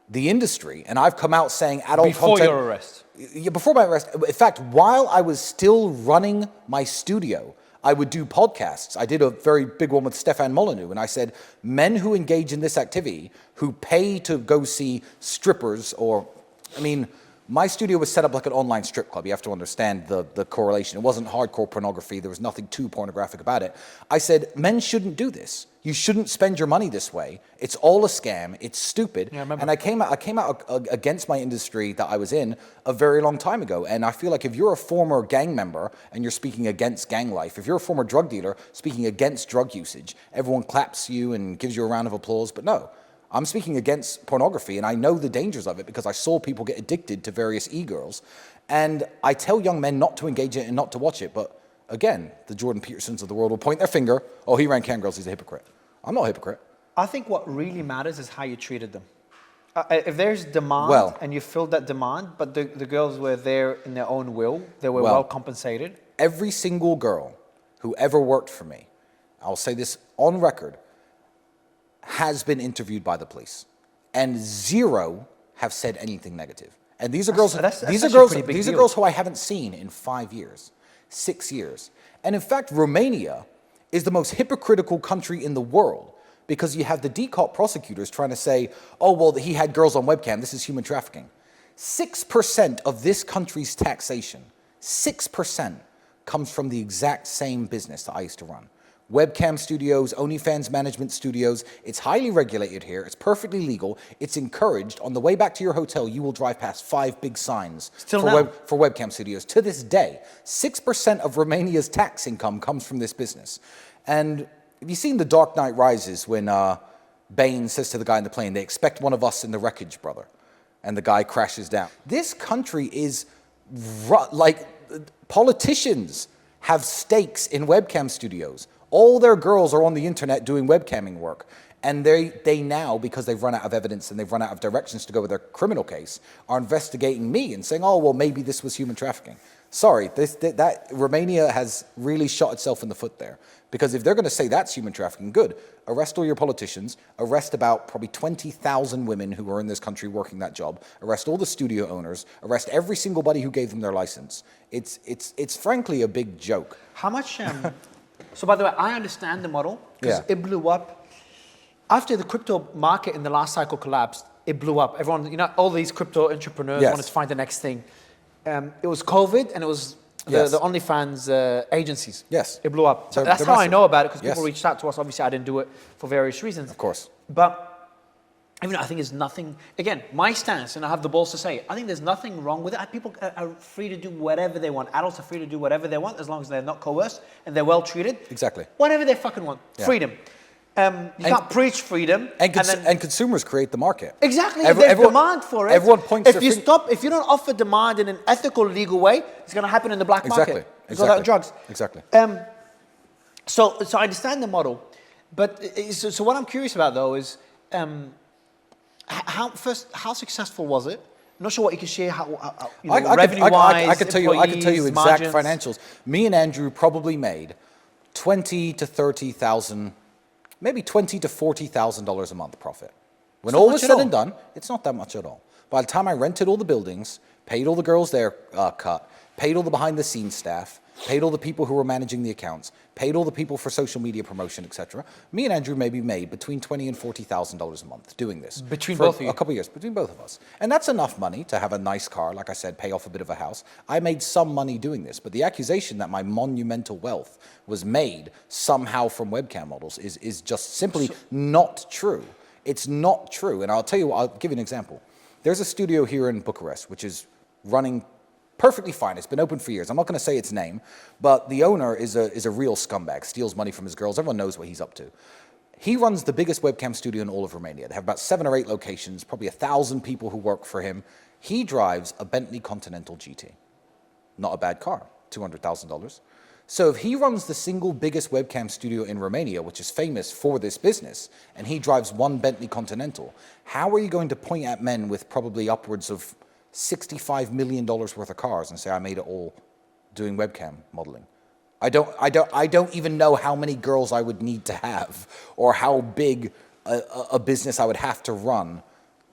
the industry, and I've come out saying adult before content. Your arrest. Yeah, before my arrest. In fact, while I was still running my studio, I would do podcasts. I did a very big one with Stefan Molyneux, and I said, men who engage in this activity, who pay to go see strippers my studio was set up like an online strip club. You have to understand the correlation. It wasn't hardcore pornography. There was nothing too pornographic about it. I said, men shouldn't do this. You shouldn't spend your money this way. It's all a scam. It's stupid. Yeah, and I came out against my industry that I was in a very long time ago. And I feel like if you're a former gang member and you're speaking against gang life, if you're a former drug dealer speaking against drug usage, everyone claps you and gives you a round of applause. But no. I'm speaking against pornography, and I know the dangers of it because I saw people get addicted to various e-girls. And I tell young men not to engage in it and not to watch it. But again, the Jordan Petersons of the world will point their finger, oh, he ran cam girls, he's a hypocrite. I'm not a hypocrite. I think what really matters is how you treated them. If there's demand and you filled that demand, but the girls were there in their own will, they were well compensated. Every single girl who ever worked for me, I'll say this on record, has been interviewed by the police, and 0 have said anything negative. And these are girls. These are girls who I haven't seen in 5 years, 6 years. And in fact, Romania is the most hypocritical country in the world because you have the DCOT prosecutors trying to say, oh, well, he had girls on webcam, this is human trafficking. 6% of this country's taxation, 6% comes from the exact same business that I used to run. Webcam studios, OnlyFans management studios. It's highly regulated here. It's perfectly legal. It's encouraged. On the way back to your hotel, you will drive past 5 big signs for webcam studios. To this day, 6% of Romania's tax income comes from this business. And have you seen The Dark Knight Rises when Bane says to the guy in the plane, they expect one of us in the wreckage, brother. And the guy crashes down. This country is like politicians have stakes in webcam studios. All their girls are on the internet doing webcamming work. And they now, because they've run out of evidence and they've run out of directions to go with their criminal case, are investigating me and saying, oh, well, maybe this was human trafficking. Sorry, Romania has really shot itself in the foot there. Because if they're going to say that's human trafficking, good. Arrest all your politicians. Arrest about probably 20,000 women who are in this country working that job. Arrest all the studio owners. Arrest every single body who gave them their license. It's frankly a big joke. How much... So by the way, I understand the model because it blew up. After the crypto market in the last cycle collapsed, it blew up. Everyone, all these crypto entrepreneurs wanted to find the next thing. It was COVID and it was the OnlyFans agencies. Yes. It blew up. So that's how I know about it because people reached out to us. Obviously, I didn't do it for various reasons. Of course. But even I think there's nothing, again, my stance, and I have the balls to say, I think there's nothing wrong with it. People are free to do whatever they want. Adults are free to do whatever they want as long as they're not coerced and they're well treated. Exactly. Whatever they fucking want. Yeah. Freedom. You can't preach freedom. And consumers create the market. Exactly. There's demand for it. Everyone points if you don't offer demand in an ethical, legal way, it's going to happen in the black market. Exactly. Drugs. Exactly. So I understand the model. But so what I'm curious about, though, is... How successful was it? I'm not sure what you can share. Revenue-wise, I could tell you exact margins. Financials. Me and Andrew probably made $20,000 to $30,000, maybe $20,000 to $40,000 a month profit. When all was said and done, it's not that much at all. By the time I rented all the buildings, paid all the girls their cut, paid all the behind-the-scenes staff, paid all the people who were managing the accounts, paid all the people for social media promotion, etc. Me and Andrew maybe made between $20,000 and $40,000 a month doing this. Between both of you? A couple of years, between both of us. And that's enough money to have a nice car, like I said, pay off a bit of a house. I made some money doing this, but the accusation that my monumental wealth was made somehow from webcam models is just simply not true. It's not true. And I'll give you an example. There's a studio here in Bucharest, which is running perfectly fine. It's been open for years. I'm not going to say its name, but the owner is a real scumbag, steals money from his girls. Everyone knows what he's up to. He runs the biggest webcam studio in all of Romania. They have about 7 or 8 locations, probably 1,000 people who work for him. He drives a Bentley Continental GT. Not a bad car, $200,000. So if he runs the single biggest webcam studio in Romania, which is famous for this business, and he drives one Bentley Continental, how are you going to point at men with probably upwards of $65 million worth of cars and say, I made it all doing webcam modeling? I don't even know how many girls I would need to have or how big a business I would have to run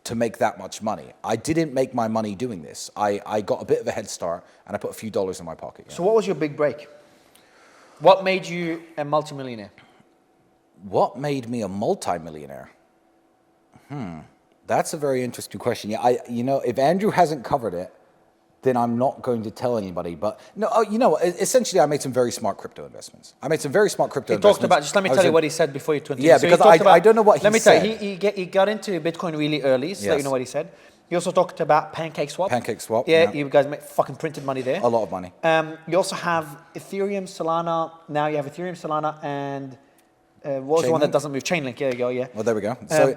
to make that much money. I didn't make my money doing this. I got a bit of a head start and I put a few dollars in my pocket. So what was your big break? What made you a multimillionaire? What made me a multimillionaire? That's a very interesting question. Yeah, if Andrew hasn't covered it, then I'm not going to tell anybody. But no, essentially, I made some very smart crypto investments. He talked about. Just let me tell you what he said before you went. Yeah, because I don't know what he said. Let me tell you, he got into Bitcoin really early, so that you know what he said. He also talked about Pancake Swap. Yeah, you guys fucking printed money there. A lot of money. You also have Ethereum, Solana. Now you have Ethereum, Solana, and what was the one that doesn't move? Chainlink. There you go. Yeah. Well, there we go. So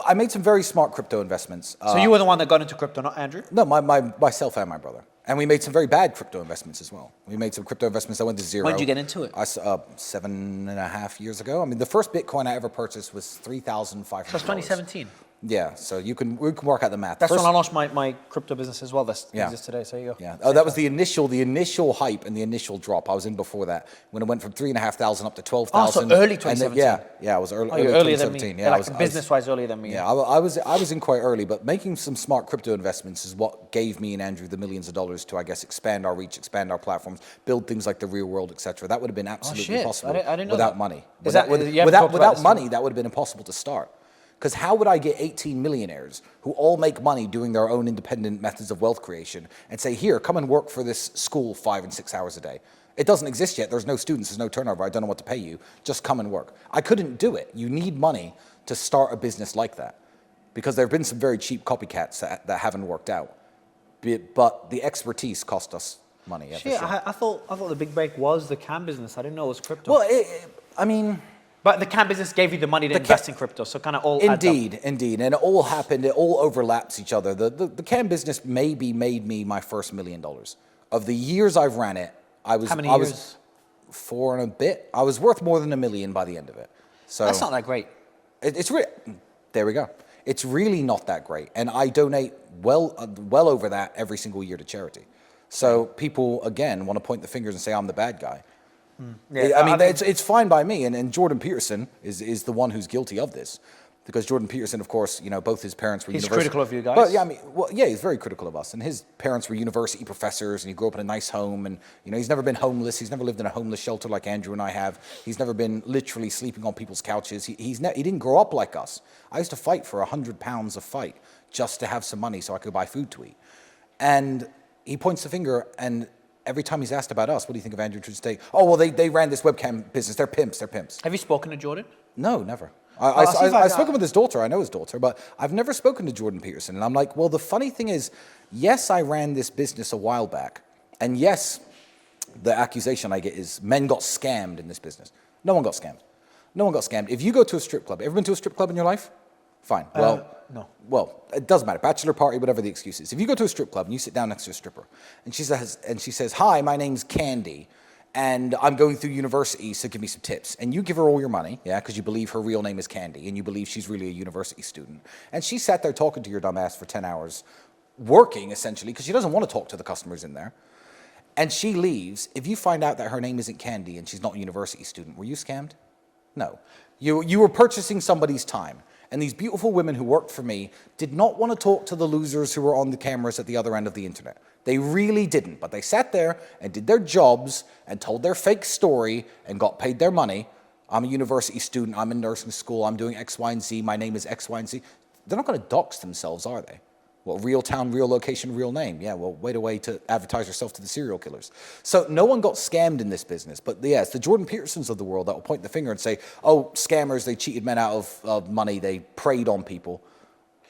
I made some very smart crypto investments. So you were the one that got into crypto, not Andrew? No, myself and my brother. And we made some very bad crypto investments as well. We made some crypto investments that went to zero. When did you get into it? 7.5 years ago. I mean, the first Bitcoin I ever purchased was $3,500. That's 2017. Yeah, so we can work out the math. That's when I launched my crypto business as well. That's exists today. So there you go. Yeah. Oh, that was the initial hype and the initial drop. I was in before that when it went from 3,500 up to 12,000. Oh, so early 2017. Yeah, I was early. Oh, you're earlier than me. 2017. Yeah, like business-wise, earlier than me. Yeah, I was in quite early, but making some smart crypto investments is what gave me and Andrew the millions of dollars to, I guess, expand our reach, expand our platforms, build things like the Real World, etc. That would have been absolutely impossible I didn't know without that. money. Without money, that would have been impossible to start. Because how would I get 18 millionaires who all make money doing their own independent methods of wealth creation and say, here, come and work for this school 5 and 6 hours a day? It doesn't exist yet. There's no students. There's no turnover. I don't know what to pay you. Just come and work. I couldn't do it. You need money to start a business like that because there have been some very cheap copycats that haven't worked out. But the expertise cost us money. Shit, sure. I thought the big break was the cam business. I didn't know it was crypto. Well, But the cam business gave you the money to invest in crypto, so kind of all Indeed, and it all happened. It all overlaps each other. The cam business maybe made me my first $1 million. Of the years I've ran it, How many years? Was 4 and a bit. I was worth more than $1 million by the end of it. So that's not that great. It's really, there we go. It's really not that great, and I donate well over that every single year to charity. So people again want to point the fingers and say I'm the bad guy. Yeah, it's fine by me, and Jordan Peterson is the one who's guilty of this, because Jordan Peterson, of course, both his parents were. He's critical of you guys. But he's very critical of us, and his parents were university professors, and he grew up in a nice home, and he's never been homeless. He's never lived in a homeless shelter like Andrew and I have. He's never been literally sleeping on people's couches. He didn't grow up like us. I used to fight for 100 pounds a fight just to have some money so I could buy food to eat, and he points the finger and. Every time he's asked about us, what do you think of Andrew Tristan? Oh, well, they ran this webcam business. They're pimps. Have you spoken to Jordan? No, never. I've spoken with his daughter. I know his daughter, but I've never spoken to Jordan Peterson. And I'm like, well, the funny thing is, yes, I ran this business a while back. And yes, the accusation I get is men got scammed in this business. No one got scammed. No one got scammed. If you go to a strip club, ever been to a strip club in your life? Fine. No. Well, it doesn't matter. Bachelor party, whatever the excuse is. If you go to a strip club and you sit down next to a stripper, and she says, "Hi, my name's Candy, and I'm going through university, so give me some tips." And you give her all your money, because you believe her real name is Candy, and you believe she's really a university student. And she sat there talking to your dumb ass for 10 hours, working essentially, because she doesn't want to talk to the customers in there. And she leaves. If you find out that her name isn't Candy and she's not a university student, were you scammed? No. You were purchasing somebody's time. And these beautiful women who worked for me did not want to talk to the losers who were on the cameras at the other end of the internet. They really didn't. But they sat there and did their jobs and told their fake story and got paid their money. I'm a university student. I'm in nursing school. I'm doing X, Y, and Z. My name is X, Y, and Z. They're not going to dox themselves, are they? Well, real town, real location, real name. Yeah, well, wait a way to advertise yourself to the serial killers. So no one got scammed in this business. But it's the Jordan Petersons of the world that will point the finger and say, oh, scammers, they cheated men out of money. They preyed on people.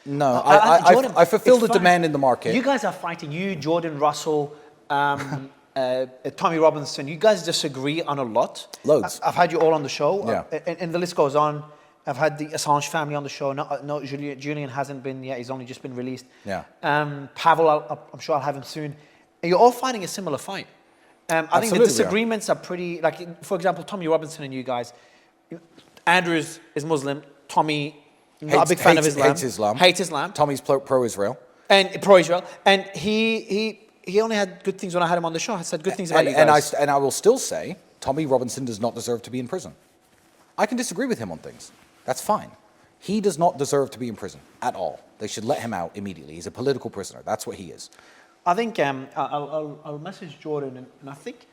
No, Jordan, I fulfilled the demand in the market. You guys are fighting. You, Jordan, Russell, Tommy Robinson. You guys disagree on a lot. Loads. I've had you all on the show. Yeah. And the list goes on. I've had the Assange family on the show. No, Julian hasn't been yet. He's only just been released. Yeah. Pavel, I'm sure I'll have him soon. And you're all fighting a similar fight. I think the disagreements are pretty, like, for example, Tommy Robinson and you guys. Andrew is Muslim. Tommy, not a big fan of Islam. Hates Islam. Tommy's pro-Israel. And pro-Israel. And he only had good things when I had him on the show. I said good things about you guys. And I will still say, Tommy Robinson does not deserve to be in prison. I can disagree with him on things. That's fine. He does not deserve to be in prison at all. They should let him out immediately. He's a political prisoner. That's what he is. I think I'll message Jordan, and I think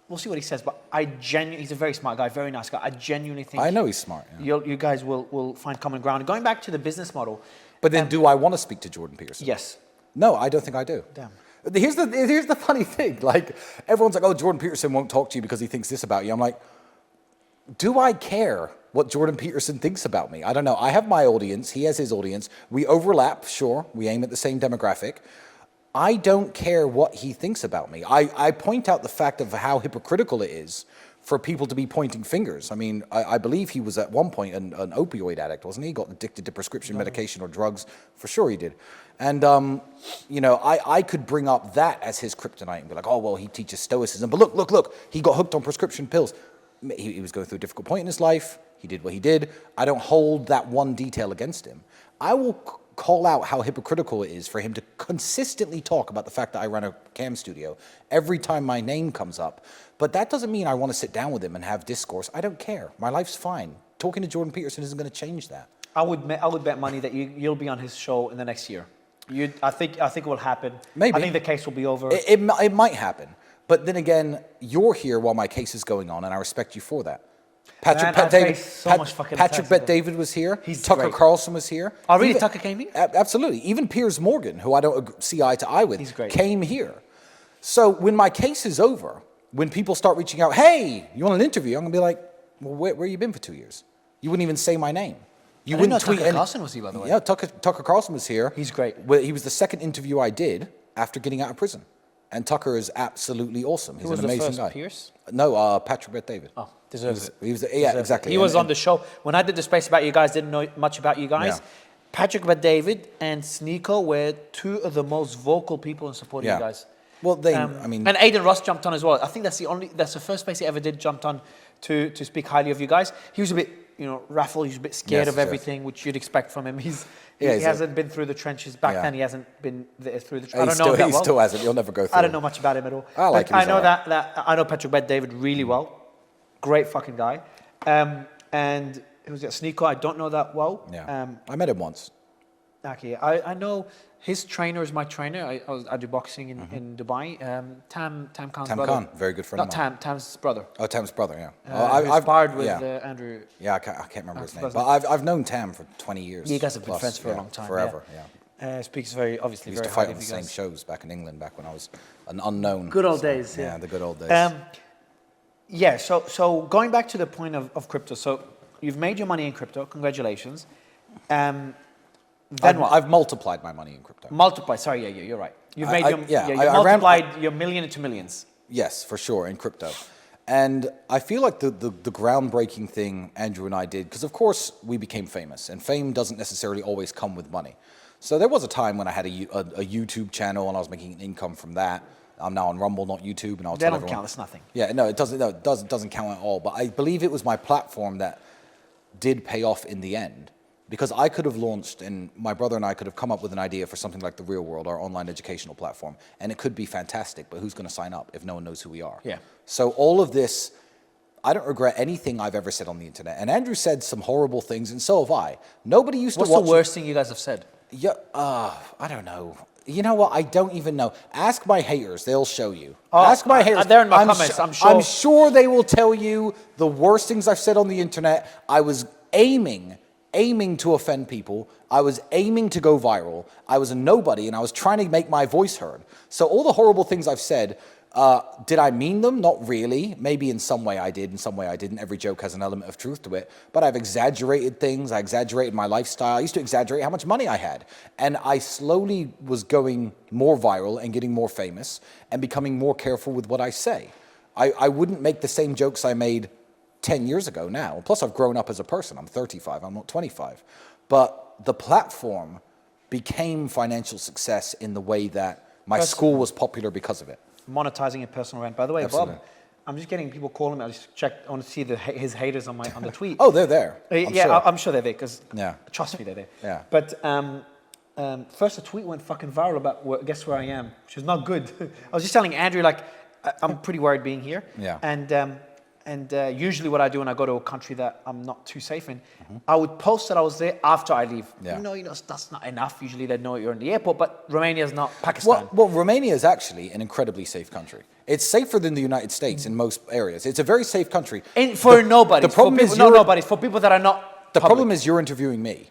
we'll see what he says. But he's a very smart guy, very nice guy. I genuinely think I know he's smart. Yeah. You guys will find common ground. Going back to the business model. But then, do I want to speak to Jordan Peterson? Yes. No, I don't think I do. Damn. Here's the funny thing. Like, everyone's like, "Oh, Jordan Peterson won't talk to you because he thinks this about you." I'm like, do I care what Jordan Peterson thinks about me? I don't know. I have my audience. He has his audience. We overlap, sure. We aim at the same demographic. I don't care what he thinks about me. I point out the fact of how hypocritical it is for people to be pointing fingers. I mean, I believe he was at one point an opioid addict, wasn't he? He got addicted to prescription medication or drugs. For sure he did. And, I could bring up that as his kryptonite and be like, oh, well, he teaches stoicism. But look, he got hooked on prescription pills. He was going through a difficult point in his life. He did what he did. I don't hold that one detail against him. I will call out how hypocritical it is for him to consistently talk about the fact that I run a cam studio every time my name comes up. But that doesn't mean I want to sit down with him and have discourse. I don't care. My life's fine. Talking to Jordan Peterson isn't going to change that. I would bet money that you'll be on his show in the next year. I think it will happen. Maybe. I think the case will be over. It might happen. But then again, you're here while my case is going on, and I respect you for that. Patrick Bet David was here. Tucker great. Carlson was here. Oh, really? Tucker came here? Absolutely. Even Piers Morgan, who I don't see eye to eye with, came here. So when my case is over, when people start reaching out, hey, you want an interview? I'm going to be like, well, where you been for 2 years? You wouldn't even say my name. You wouldn't tweet. Tucker Carlson was here, by the way. Yeah, Tucker Carlson was here. He's great. He was the second interview I did after getting out of prison. And Tucker is absolutely awesome. He's an amazing guy. Pierce? No, Patrick Bet David. Oh, deserves it. Exactly. He was on the show. When I did the space about you guys, didn't know much about you guys. Yeah. Patrick Bet David and Sneeko were two of the most vocal people in supporting you guys. Well, and Aiden Ross jumped on as well. I think that's the first space he ever did jumped on to speak highly of you guys. He was a bit, raffle. He was a bit scared of everything, which you'd expect from him. He hasn't been through the trenches. Back then, he hasn't been through the trenches. I don't know that well. He still hasn't. He'll never go through. I don't know much about him at all. I like him. I know I know Patrick Bet David really well. Great fucking guy. And who was it? Sneeko, I don't know that well. Yeah. I met him once. Okay. I know his trainer is my trainer. I do boxing in Dubai. Tam Khan's brother. Tam Khan, very good friend of mine. Tam's brother. Oh, Tam's brother, yeah. I've sparred with Andrew. Yeah, I can't remember his name. But I've known Tam for 20 years. You guys have been friends for a long time. Forever, speaks very, obviously, we used to fight on the same shows back in England, back when I was an unknown. Good old days, yeah. The good old days. So going back to the point of crypto. So you've made your money in crypto. Congratulations. Then what? I've multiplied my money in crypto. You're right. You've made multiplied your million into millions. Yes, for sure, in crypto. And I feel like the groundbreaking thing Andrew and I did, because of course we became famous, and fame doesn't necessarily always come with money. So there was a time when I had a YouTube channel and I was making income from that. I'm now on Rumble, not YouTube, and I'll tell everyone. They don't count. That's nothing. Yeah, no, it doesn't. No, it doesn't count at all. But I believe it was my platform that did pay off in the end. Because I could have launched, and my brother and I could have come up with an idea for something like The Real World, our online educational platform, and it could be fantastic, but who's going to sign up if no one knows who we are? Yeah. So all of this, I don't regret anything I've ever said on the internet. And Andrew said some horrible things, and so have I. Nobody used to watch... What's the worst thing you guys have said? Yeah, I don't know. You know what? I don't even know. Ask my haters. They'll show you. Ask my haters. They're in my comments, I'm sure. I'm sure they will tell you the worst things I've said on the internet. I was aiming to offend people. I was aiming to go viral. I was a nobody, and I was trying to make my voice heard. So all the horrible things I've said, did I mean them? Not really. Maybe in some way I did, in some way I didn't. Every joke has an element of truth to it. But I've exaggerated things. I exaggerated my lifestyle. I used to exaggerate how much money I had. And I slowly was going more viral and getting more famous and becoming more careful with what I say. I wouldn't make the same jokes I made 10 years ago now. Plus, I've grown up as a person. I'm 35. I'm not 25. But the platform became financial success in the way that my school was popular because of it. Monetizing a personal brand. By the way, Absolutely. Bob, I'm just getting people calling me. I just checked. I want to see his haters on the tweet. Oh, they're there. I'm sure they're there because trust me, they're there. Yeah. But first, a tweet went fucking viral about guess where I am, which is not good. I was just telling Andrew I'm pretty worried being here. Yeah. And usually what I do when I go to a country that I'm not too safe in, I would post that I was there after I leave. Yeah. That's not enough. Usually they know you're in the airport, but Romania is not Pakistan. Well, Romania is actually an incredibly safe country. It's safer than the United States in most areas. It's a very safe country. For nobody. The problem is for people that are not The problem is you're interviewing me.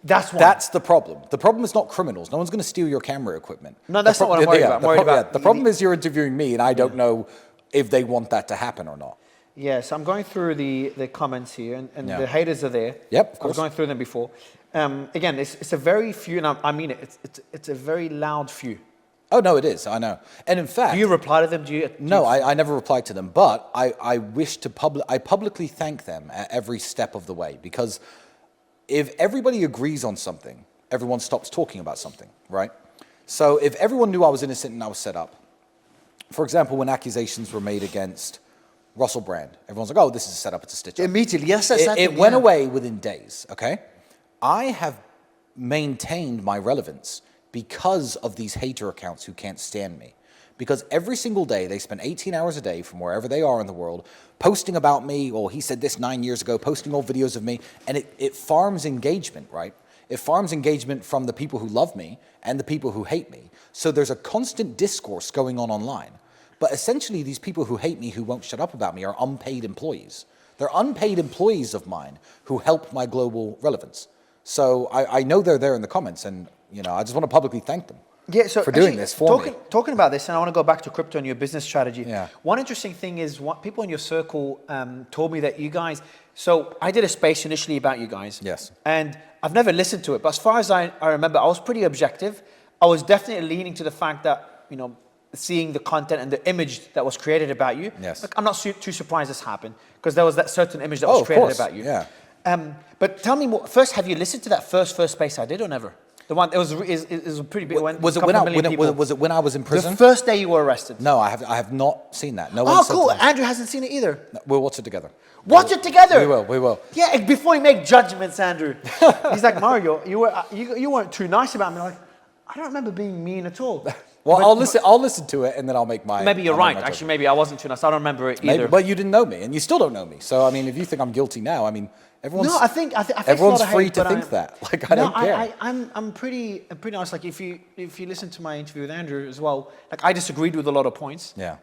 That's one. That's the problem. The problem is not criminals. No one's going to steal your camera equipment. No, that's not what I'm worried about. The problem is you're interviewing me, and I don't know if they want that to happen or not. Yes, I'm going through the comments here, and the haters are there. Yep, of course. I was going through them before. Again, it's a very few, and I mean it. It's a very loud few. Oh no, it is. I know. And in fact, do you reply to them? No, I never replied to them. But I wish to publicly thank them at every step of the way, because if everybody agrees on something, everyone stops talking about something, right? So if everyone knew I was innocent and I was set up, for example, when accusations were made against Russell Brand. Everyone's like, oh, this is a setup, it's a stitch up. Immediately, yes, that's It went away within days, okay? I have maintained my relevance because of these hater accounts who can't stand me. Because every single day, they spend 18 hours a day from wherever they are in the world, posting about me, or he said this 9 years ago, posting old videos of me, and it farms engagement, right? It farms engagement from the people who love me and the people who hate me. So there's a constant discourse going on online. But essentially, these people who hate me, who won't shut up about me, are unpaid employees. They're unpaid employees of mine who help my global relevance. So I know they're there in the comments, and I just want to publicly thank them. Yeah, so for doing this for me. Talking about this, and I want to go back to crypto and your business strategy. Yeah. One interesting thing is what people in your circle told me that you guys. So I did a space initially about you guys. Yes. And I've never listened to it, but as far as I remember, I was pretty objective. I was definitely leaning to the fact that seeing the content and the image that was created about you. Yes. Like, I'm not too surprised this happened because there was that certain image that was created about you. Yeah. But tell me more. First, have you listened to that first space I did or never? The one it was a pretty big one. Was it when I was in prison? The first day you were arrested. No, I have not seen that. No one. Oh, cool. Andrew hasn't seen it either. No, we'll watch it together. Watch it together. We will. Yeah, before you make judgments, Andrew. He's like, Mario, you weren't too nice about me. Like, I don't remember being mean at all. Well, I'll listen to it and then I'll make my. Maybe you're right. Actually, maybe I wasn't too nice. I don't remember it either. But you didn't know me, and you still don't know me. So I mean, if you think I'm guilty now, I mean, everyone's. No, I think everyone's free to think that. Like I don't care. I'm pretty honest. Like if you listen to my interview with Andrew as well, like I disagreed with a lot of points. Yeah.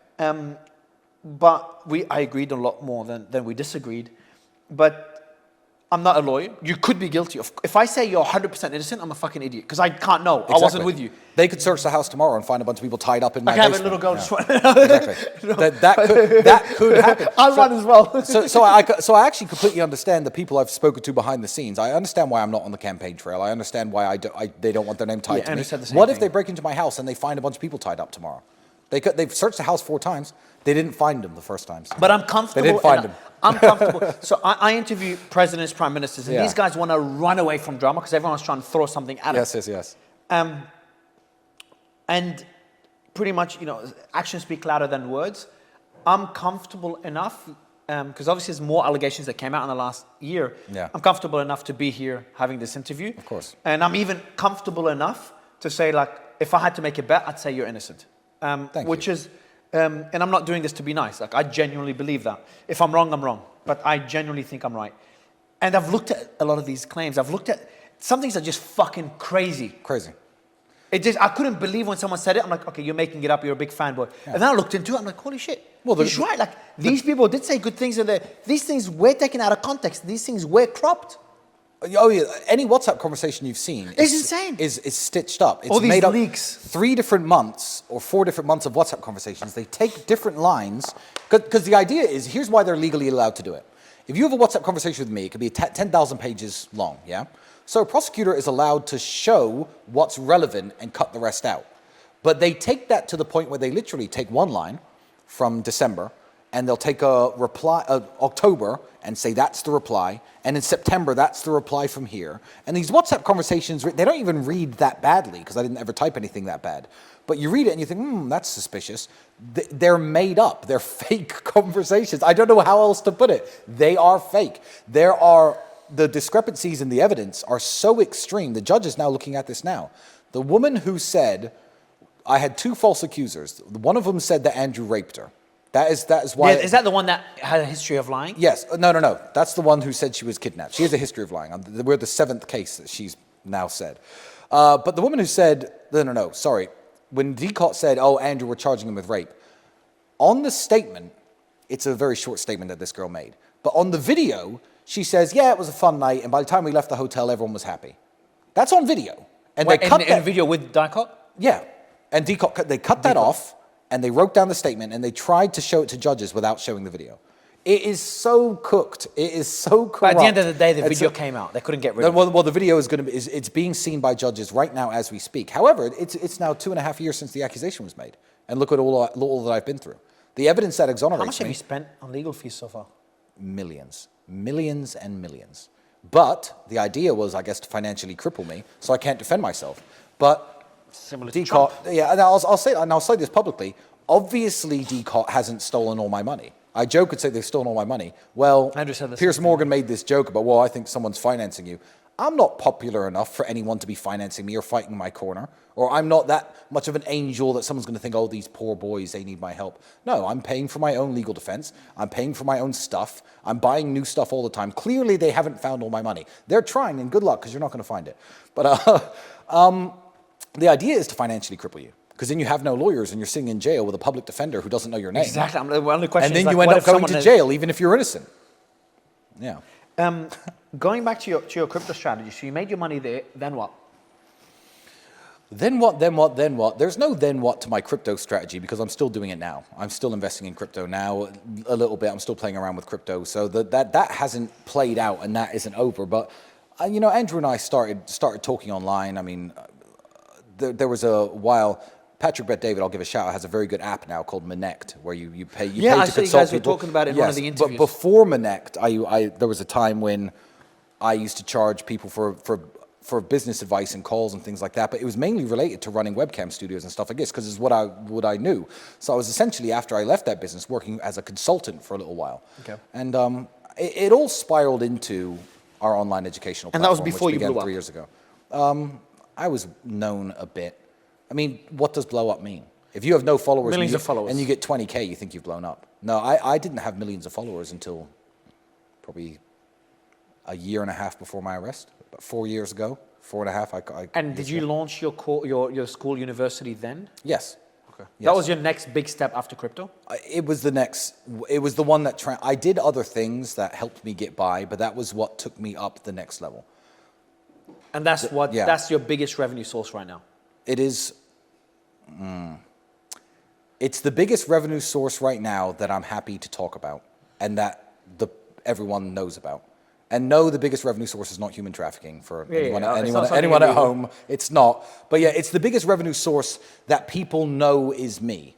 But I agreed a lot more than we disagreed. But I'm not a lawyer. You could be guilty. If I say you're 100% innocent, I'm a fucking idiot because I can't know. Exactly. I wasn't with you. They could search the house tomorrow and find a bunch of people tied up in my basement. I basement. have a little girl just Exactly. No. That could happen. I'll run as well. So I actually completely understand the people I've spoken to behind the scenes. I understand why I'm not on the campaign trail. I understand why they don't want their name tied to me. What if they break into my house and they find a bunch of people tied up tomorrow? They've searched the house 4 times. They didn't find them the first time. But I'm comfortable. They didn't find them. I'm comfortable. So I interview presidents, prime ministers, and Yeah. these guys want to run away from drama because everyone's trying to throw something at them. Yes. And pretty much, actions speak louder than words. I'm comfortable enough, because obviously there's more allegations that came out in the last year. Yeah. I'm comfortable enough to be here having this interview. Of course. And I'm even comfortable enough to say, like, if I had to make a bet, I'd say you're innocent. Thank you. And I'm not doing this to be nice. Like, I genuinely believe that. If I'm wrong, I'm wrong. But I genuinely think I'm right. And I've looked at a lot of these claims. I've looked at some things are just fucking crazy. Crazy. I couldn't believe when someone said it. I'm like, okay, you're making it up. You're a big fanboy. Yeah. And then I looked into it. I'm like, holy shit. Well, he's right. Like, these people did say good things in there. These things were taken out of context. These things were cropped. Oh yeah, any WhatsApp conversation you've seen is insane. Is stitched up. It's all these made up leaks. 3 different months or 4 different months of WhatsApp conversations. They take different lines because the idea is here's why they're legally allowed to do it. If you have a WhatsApp conversation with me, it could be 10,000 pages long. Yeah. So a prosecutor is allowed to show what's relevant and cut the rest out. But they take that to the point where they literally take one line from December and they'll take a reply, October, and say that's the reply. And in September, that's the reply from here. And these WhatsApp conversations, they don't even read that badly because I didn't ever type anything that bad. But you read it and you think, that's suspicious. They're made up. They're fake conversations. I don't know how else to put it. They are fake. The discrepancies in the evidence are so extreme. The judge is now looking at this now. The woman who said, I had 2 false accusers. One of them said that Andrew raped her. That is why. Yeah, is that the one that had a history of lying? Yes. No. That's the one who said she was kidnapped. She has a history of lying. We're the 7th case that she's now said. But the woman who said, no, sorry. When Tate said, Andrew, we're charging him with rape. On the statement, it's a very short statement that this girl made. But on the video, she says, yeah, it was a fun night. And by the time we left the hotel, everyone was happy. That's on video. And they cut in a video with Tate? Yeah. And they cut that off. And they wrote down the statement, and they tried to show it to judges without showing the video. It is so cooked. It is so corrupt. But at the end of the day, the video came out. They couldn't get rid of it. Well, the video it's being seen by judges right now as we speak. However, it's now 2.5 years since the accusation was made. And look at all that I've been through. The evidence that exonerates me. How much have you spent on legal fees so far? Millions. Millions and millions. But the idea was, I guess, to financially cripple me, so I can't defend myself. But similar to Trump. Yeah, and I'll say this publicly. Obviously, Tate hasn't stolen all my money. I joke and say they've stolen all my money. Well, Andrew said the Piers same Morgan made this joke about, well, I think someone's financing you. I'm not popular enough for anyone to be financing me or fighting my corner. Or I'm not that much of an angel that someone's going to think, oh, these poor boys, they need my help. No, I'm paying for my own legal defense. I'm paying for my own stuff. I'm buying new stuff all the time. Clearly, they haven't found all my money. They're trying, and good luck, because you're not going to find it. But the idea is to financially cripple you. Because then you have no lawyers and you're sitting in jail with a public defender who doesn't know your name. Exactly. One of the questions And then is you like, end what up if going someone to jail, even if you're innocent. Yeah. Going back to your crypto strategy, so you made your money there, then what? Then what, then what, then what? There's no then what to my crypto strategy because I'm still doing it now. I'm still investing in crypto now a little bit. I'm still playing around with crypto. So that hasn't played out and that isn't over. But, you know, Andrew and I started talking online. I mean, there was a while... Patrick Bet David, I'll give a shout out, has a very good app now called Monect, where you pay to I consult saw you guys were people. talking about it in one of the interviews. But before Monect, there was a time when I used to charge people for business advice and calls and things like that, but it was mainly related to running webcam studios and stuff like this because it's what I knew. So I was essentially, after I left that business, working as a consultant for a little while. Okay. And it all spiraled into our online educational platform, and that was before which you began blew up? 3 years ago. I was known a bit. I mean, what does blow up mean? If you have no followers, Millions of followers, and you get 20K, you think you've blown up. No, I didn't have millions of followers until probably a year and a half before my arrest. About 4 years ago, 4.5. And did you launch your school university then? Yes. Okay. Yes. That was your next big step after crypto? It was the one that, I did other things that helped me get by, but that was what took me up the next level. And that's your biggest revenue source right now? It is, it's the biggest revenue source right now that I'm happy to talk about and that everyone knows about. And no, the biggest revenue source is not human trafficking for anyone at home. It's not. But yeah, it's the biggest revenue source that people know is me.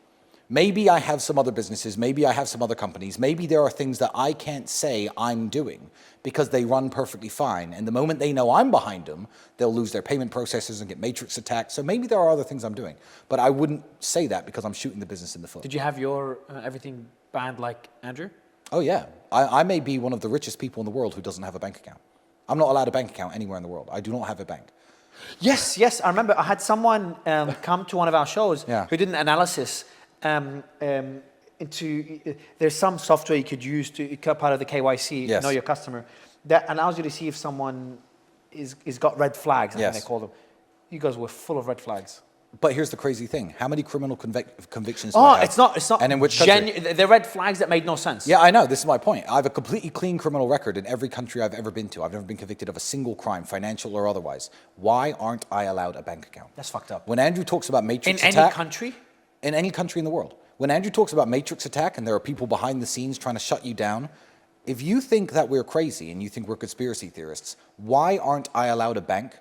Maybe I have some other businesses. Maybe I have some other companies. Maybe there are things that I can't say I'm doing because they run perfectly fine. And the moment they know I'm behind them, they'll lose their payment processors and get matrix attacked. So maybe there are other things I'm doing. But I wouldn't say that because I'm shooting the business in the foot. Did you have your everything banned like Andrew? Oh, yeah. I may be one of the richest people in the world who doesn't have a bank account. I'm not allowed a bank account anywhere in the world. I do not have a bank. Yes. I remember I had someone come to one of our shows who did an analysis into there's some software you could use to cut part of the KYC, know your customer, that allows you to see if someone is got red flags, I think they call them. You guys were full of red flags. But here's the crazy thing. How many criminal convictions do I have? It's not. And in which country? They're red flags that made no sense. Yeah, I know. This is my point. I have a completely clean criminal record in every country I've ever been to. I've never been convicted of a single crime, financial or otherwise. Why aren't I allowed a bank account? That's fucked up. When Andrew talks about matrix attack... In any country? In any country in the world. When Andrew talks about matrix attack and there are people behind the scenes trying to shut you down, if you think that we're crazy and you think we're conspiracy theorists, why aren't I allowed a bank?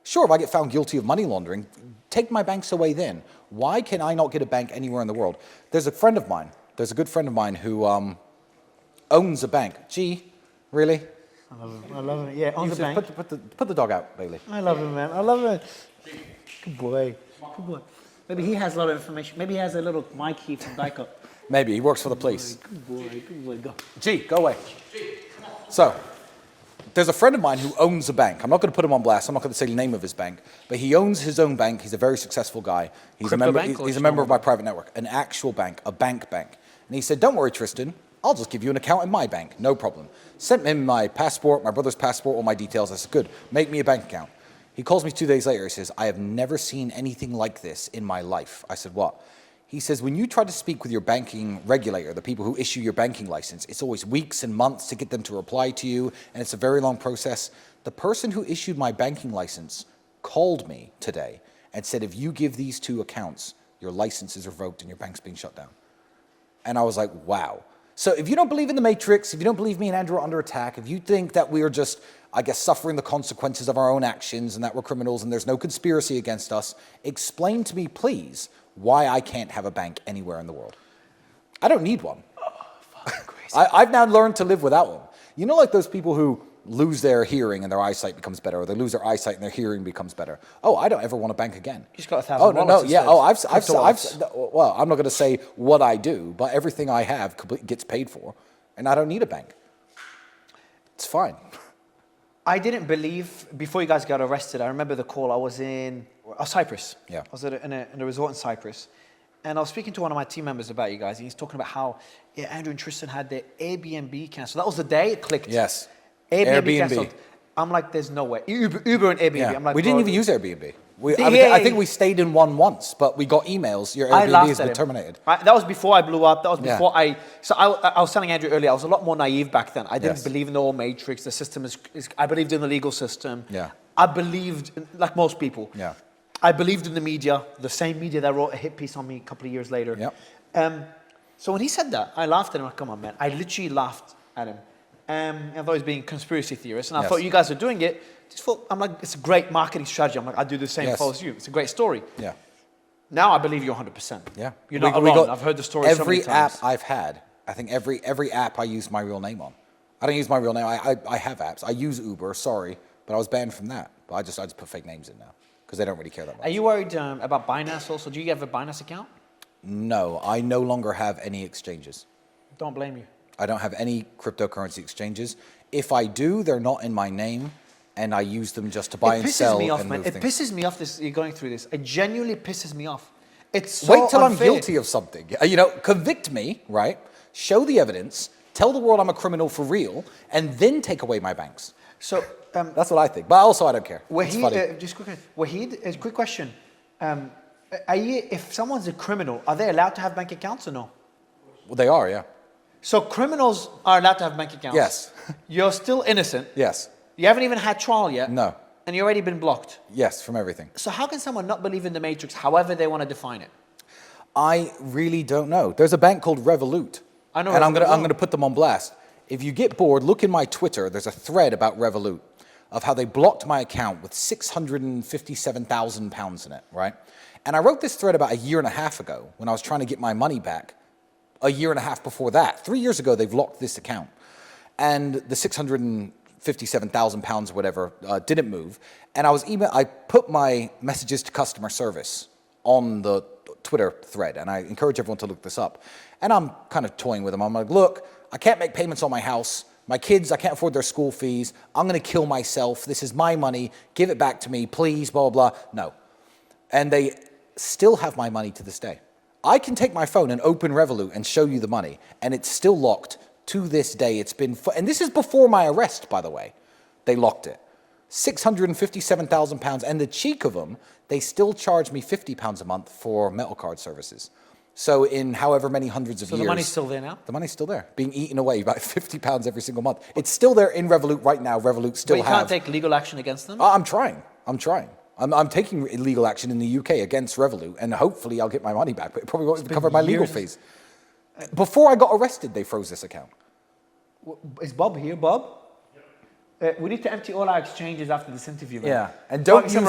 Sure, if I get found guilty of money laundering, take my banks away then. Why can I not get a bank anywhere in the world? There's a friend of mine, there's a good friend of mine who owns a bank. Gee, really? I love him. Yeah, owns a bank. Put the dog out, Bailey. I love him, man. I love him. Good boy. Good boy. Maybe he has a lot of information. Maybe he has a little mic key from Dyko. Maybe, he works for the police. Good boy, go. Gee, go away. So, there's a friend of mine who owns a bank. I'm not going to put him on blast. I'm not going to say the name of his bank. But he owns his own bank. He's a very successful guy. He's a member of my private network. An actual bank. A bank. And he said, don't worry, Tristan. I'll just give you an account in my bank. No problem. Sent him my passport, my brother's passport, all my details. I said, good. Make me a bank account. He calls me 2 days later. He says, I have never seen anything like this in my life. I said, what? He says, when you try to speak with your banking regulator, the people who issue your banking license, it's always weeks and months to get them to reply to you, and it's a very long process. The person who issued my banking license called me today and said, if you give these 2 accounts, your license is revoked and your bank's being shut down. And I was like, wow. So if you don't believe in the Matrix, if you don't believe me and Andrew are under attack, if you think that we are just, I guess, suffering the consequences of our own actions and that we're criminals and there's no conspiracy against us, explain to me, please, why I can't have a bank anywhere in the world. I don't need one. Oh, fucking crazy. I've now learned to live without one. You know, like those people who lose their hearing and their eyesight becomes better, or they lose their eyesight and their hearing becomes better. Oh, I don't ever want to bank again. You just got 1,000 Oh, no, wallets yeah. instead. Well, I'm not going to say what I do, but everything I have gets paid for, and I don't need a bank. It's fine. I didn't believe, before you guys got arrested, I remember the call. I was in Cyprus. Yeah. I was in a resort in Cyprus. And I was speaking to one of my team members about you guys. And he's talking about how, Andrew and Tristan had their Airbnb canceled. That was the day it clicked. Yes. Airbnb canceled. I'm like, there's no way. Uber and Airbnb. Yeah. I'm like, we didn't even use Airbnb. Yeah. I think we stayed in one once, but we got emails. Your Airbnb has been terminated. That was before I blew up. That was before I was telling Andrew earlier, I was a lot more naive back then. I didn't believe in the old matrix. The system is I believed in the legal system. Yeah. I believed, like most people. Yeah. I believed in the media, the same media that wrote a hit piece on me a couple of years later. Yep. So when he said that, I laughed at him. Like, come on, man. I literally laughed at him. I thought he was being a conspiracy theorist. And I thought you guys are doing it. I'm like, it's a great marketing strategy. I'm like, I do the same as you. It's a great story. Yeah. Now I believe you 100%. Yeah. You're not alone. I've heard the story so many times. Every app I've had, I think every app I use my real name on. I don't use my real name. I have apps. I use Uber, sorry, but I was banned from that. But I just put fake names in now because they don't really care that much. Are you worried about Binance also? Do you have a Binance account? No, I no longer have any exchanges. Don't blame you. I don't have any cryptocurrency exchanges. If I do, they're not in my name, and I use them just to buy and sell and move things. It pisses me off you're going through this. It genuinely pisses me off. It's so Wait till unfair. I'm guilty of something. Convict me, right? Show the evidence, tell the world I'm a criminal for real, and then take away my banks. So that's what I think. But also, I don't care. It's funny. Just quickly, Wahid, a quick question. If someone's a criminal, are they allowed to have bank accounts or no? Well, they are, yeah. So criminals are allowed to have bank accounts? Yes. You're still innocent? Yes. You haven't even had trial yet? No. And you've already been blocked? Yes, from everything. So how can someone not believe in the matrix, however they want to define it? I really don't know. There's a bank called Revolut. I know. And I'm going to put them on blast. If you get bored, look in my Twitter. There's a thread about Revolut of how they blocked my account with £657,000 in it, right? And I wrote this thread about a year and a half ago when I was trying to get my money back. A year and a half before that. 3 years ago, they've locked this account. And the £657,000 or whatever didn't move. And I put my messages to customer service on the Twitter thread. And I encourage everyone to look this up. And I'm kind of toying with them. I'm like, look, I can't make payments on my house. My kids, I can't afford their school fees. I'm going to kill myself. This is my money. Give it back to me, please, blah, blah, blah. No. And they still have my money to this day. I can take my phone and open Revolut and show you the money, and it's still locked to this day. It's been, and this is before my arrest, by the way. They locked it. £657,000, and the cheek of them, they still charge me £50 a month for metal card services. So in however many hundreds of years. So the money's still there now? The money's still there, being eaten away by £50 every single month. It's still there in Revolut right now. Revolut still But you can't take legal action against them? I'm trying. I'm taking legal action in the UK against Revolut, and hopefully I'll get my money back, but it probably won't cover my legal fees. Before I got arrested, they froze this account. Is Bob here, Bob? We need to empty all our exchanges after this interview, man. Yeah, and don't use,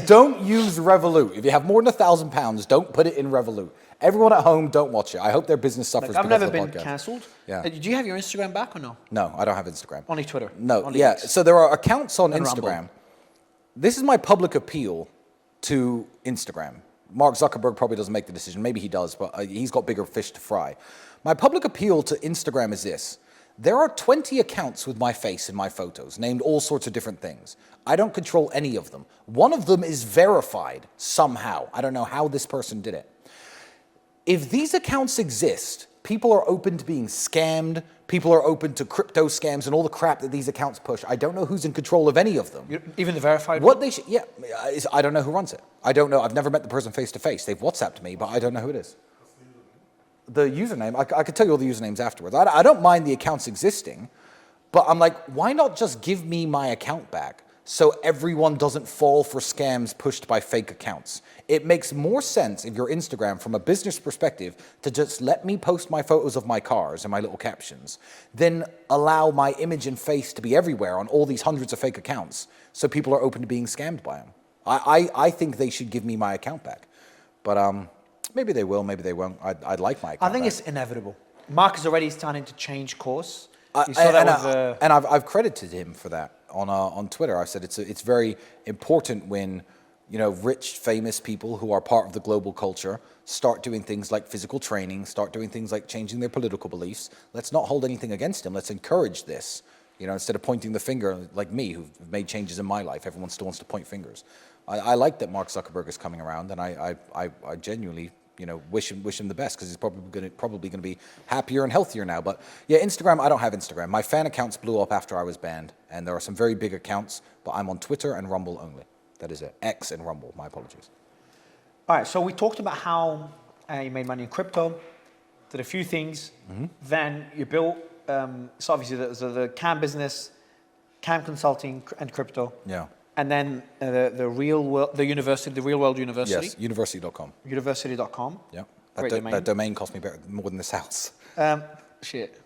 don't use Revolut. If you have more than £1,000, don't put it in Revolut. Everyone at home, don't watch it. I hope their business suffers because of the podcast. I've never been cancelled. Yeah. Do you have your Instagram back or no? No, I don't have Instagram. Only Twitter? No, Only yeah. X. So there are accounts on And Instagram. Rumble. This is my public appeal to Instagram. Mark Zuckerberg probably doesn't make the decision. Maybe he does, but he's got bigger fish to fry. My public appeal to Instagram is this. There are 20 accounts with my face and my photos, named all sorts of different things. I don't control any of them. One of them is verified somehow. I don't know how this person did it. If these accounts exist, people are open to being scammed. People are open to crypto scams and all the crap that these accounts push. I don't know who's in control of any of them. Even the verified one? Yeah, I don't know who runs it. I don't know. I've never met the person face to face. They've WhatsApped me, but I don't know who it is. The username, I could tell you all the usernames afterwards. I don't mind the accounts existing, but I'm like, why not just give me my account back so everyone doesn't fall for scams pushed by fake accounts? It makes more sense if you're Instagram from a business perspective to just let me post my photos of my cars and my little captions, than allow my image and face to be everywhere on all these hundreds of fake accounts so people are open to being scammed by them. I think they should give me my account back. But maybe they will, maybe they won't. I'd like my account I think back. it's inevitable. Mark is already starting to change course. You saw that with and I've credited him for that on Twitter. I said it's very important when rich, famous people who are part of the global culture start doing things like physical training, start doing things like changing their political beliefs. Let's not hold anything against him. Let's encourage this. Instead of pointing the finger like me, who've made changes in my life, everyone still wants to point fingers. I like that Mark Zuckerberg is coming around, and I genuinely wish him the best, because he's probably gonna be happier and healthier now. But yeah, Instagram, I don't have Instagram. My fan accounts blew up after I was banned, and there are some very big accounts, but I'm on Twitter and Rumble only. That is it. X and Rumble. My apologies. All right, so we talked about how you made money in crypto, did a few things, then you built, so obviously the CAM business, CAM consulting and crypto. Yeah. And then the real world, the university, the real world university. Yes, university.com. University.com. Yeah. That domain cost me more than this house. Shit.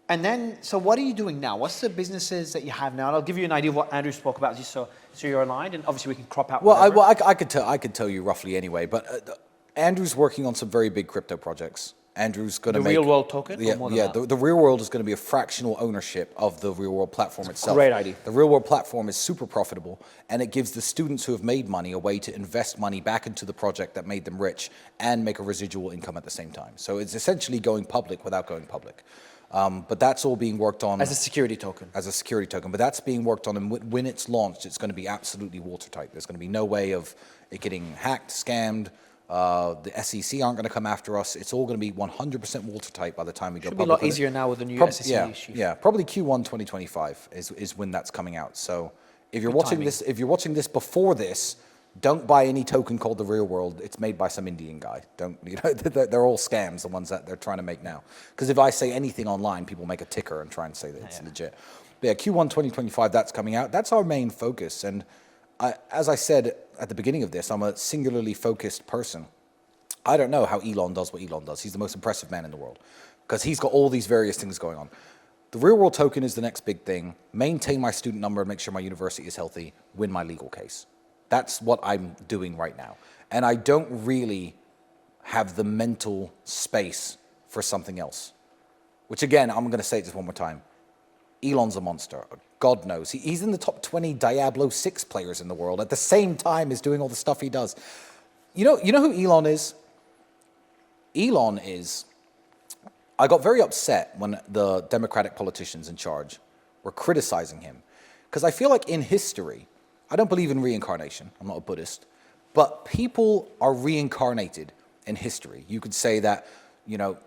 And then, so what are you doing now? What's the businesses that you have now? And I'll give you an idea of what Andrew spoke about, just so you're aligned, and obviously we can crop out. Well, I could tell you roughly anyway, but Andrew's working on some very big crypto projects. Andrew's going to make... The real world token? The real world is going to be a fractional ownership of the real world platform itself. Great idea. The real world platform is super profitable, and it gives the students who have made money a way to invest money back into the project that made them rich and make a residual income at the same time. So it's essentially going public without going public. But that's all being worked on... As a security token. As a security token. But that's being worked on, and when it's launched, it's going to be absolutely watertight. There's going to be no way of it getting hacked, scammed. The SEC aren't going to come after us. It's all going to be 100% watertight by the time we go public. Should be a lot easier now with the new SEC chief. Yeah, probably Q1 2025 is when that's coming out. So if you're watching this before this, don't buy any token called the Real World. It's made by some Indian guy. They're all scams, the ones that they're trying to make now. Because if I say anything online, people make a ticker and try and say that it's legit. But yeah, Q1 2025, that's coming out. That's our main focus. And as I said at the beginning of this, I'm a singularly focused person. I don't know how Elon does what Elon does. He's the most impressive man in the world because he's got all these various things going on. The real world token is the next big thing. Maintain my student number, make sure my university is healthy, win my legal case. That's what I'm doing right now. And I don't really have the mental space for something else, which again, I'm going to say it just one more time. Elon's a monster. God knows. He's in the top 20 Diablo 6 players in the world at the same time as doing all the stuff he does. You know who Elon is? Elon is... I got very upset when the Democratic politicians in charge were criticizing him. Because I feel like in history, I don't believe in reincarnation. I'm not a Buddhist. But people are reincarnated in history. You could say that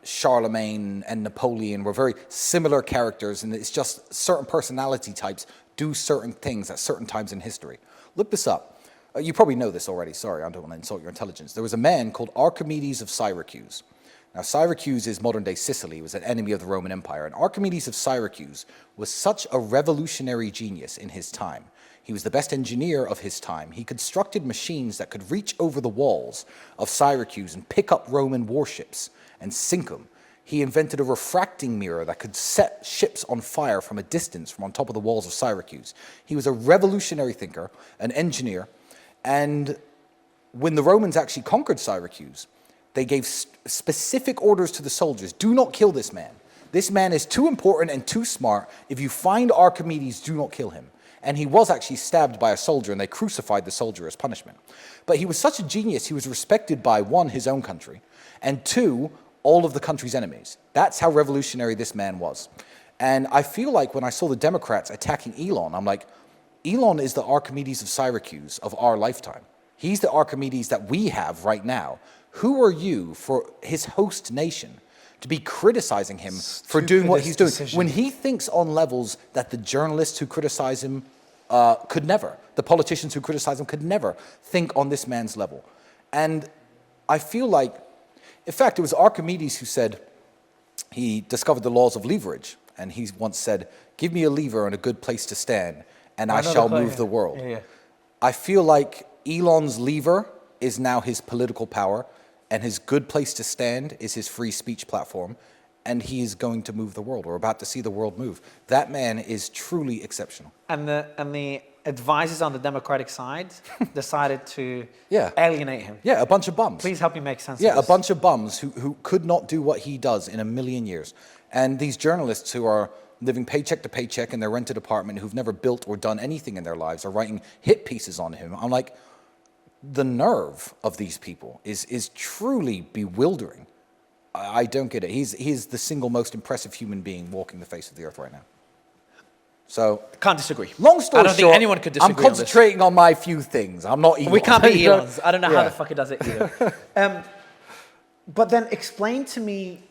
Charlemagne and Napoleon were very similar characters, and it's just certain personality types do certain things at certain times in history. Look this up. You probably know this already. Sorry, I don't want to insult your intelligence. There was a man called Archimedes of Syracuse. Now, Syracuse is modern-day Sicily. It was an enemy of the Roman Empire. And Archimedes of Syracuse was such a revolutionary genius in his time. He was the best engineer of his time. He constructed machines that could reach over the walls of Syracuse and pick up Roman warships and sink them. He invented a refracting mirror that could set ships on fire from a distance from on top of the walls of Syracuse. He was a revolutionary thinker, an engineer, and when the Romans actually conquered Syracuse, they gave specific orders to the soldiers, do not kill this man. This man is too important and too smart. If you find Archimedes, do not kill him. And he was actually stabbed by a soldier, and they crucified the soldier as punishment. But he was such a genius, he was respected by, one, his own country, and two, all of the country's enemies. That's how revolutionary this man was. And I feel like when I saw the Democrats attacking Elon, I'm like, Elon is the Archimedes of Syracuse of our lifetime. He's the Archimedes that we have right now. Who are you for his host nation to be criticizing him for doing what he's doing when he thinks on levels that the journalists who criticize him could never, the politicians who criticize him could never think on this man's level. And I feel like, in fact, it was Archimedes who said, he discovered the laws of leverage. And he once said, give me a lever and a good place to stand, and I shall move the world. Yeah. I feel like Elon's lever is now his political power, and his good place to stand is his free speech platform, and he is going to move the world. We're about to see the world move. That man is truly exceptional. And the advisors on the Democratic side decided to Yeah. alienate him. Yeah, a bunch of bums. Please help me make sense Yeah, of a this. bunch of bums who could not do what he does in a million years. And these journalists who are living paycheck to paycheck in their rented apartment, who've never built or done anything in their lives, are writing hit pieces on him. I'm like, the nerve of these people is truly bewildering. I don't get it. He's the single most impressive human being walking the face of the earth right now. So, Can't disagree. long story I don't short, think anyone could disagree I'm concentrating on my few things. I'm not Elon. We can't be You know? Elons. I don't know how Yeah. the fuck he does it either. But then explain to me,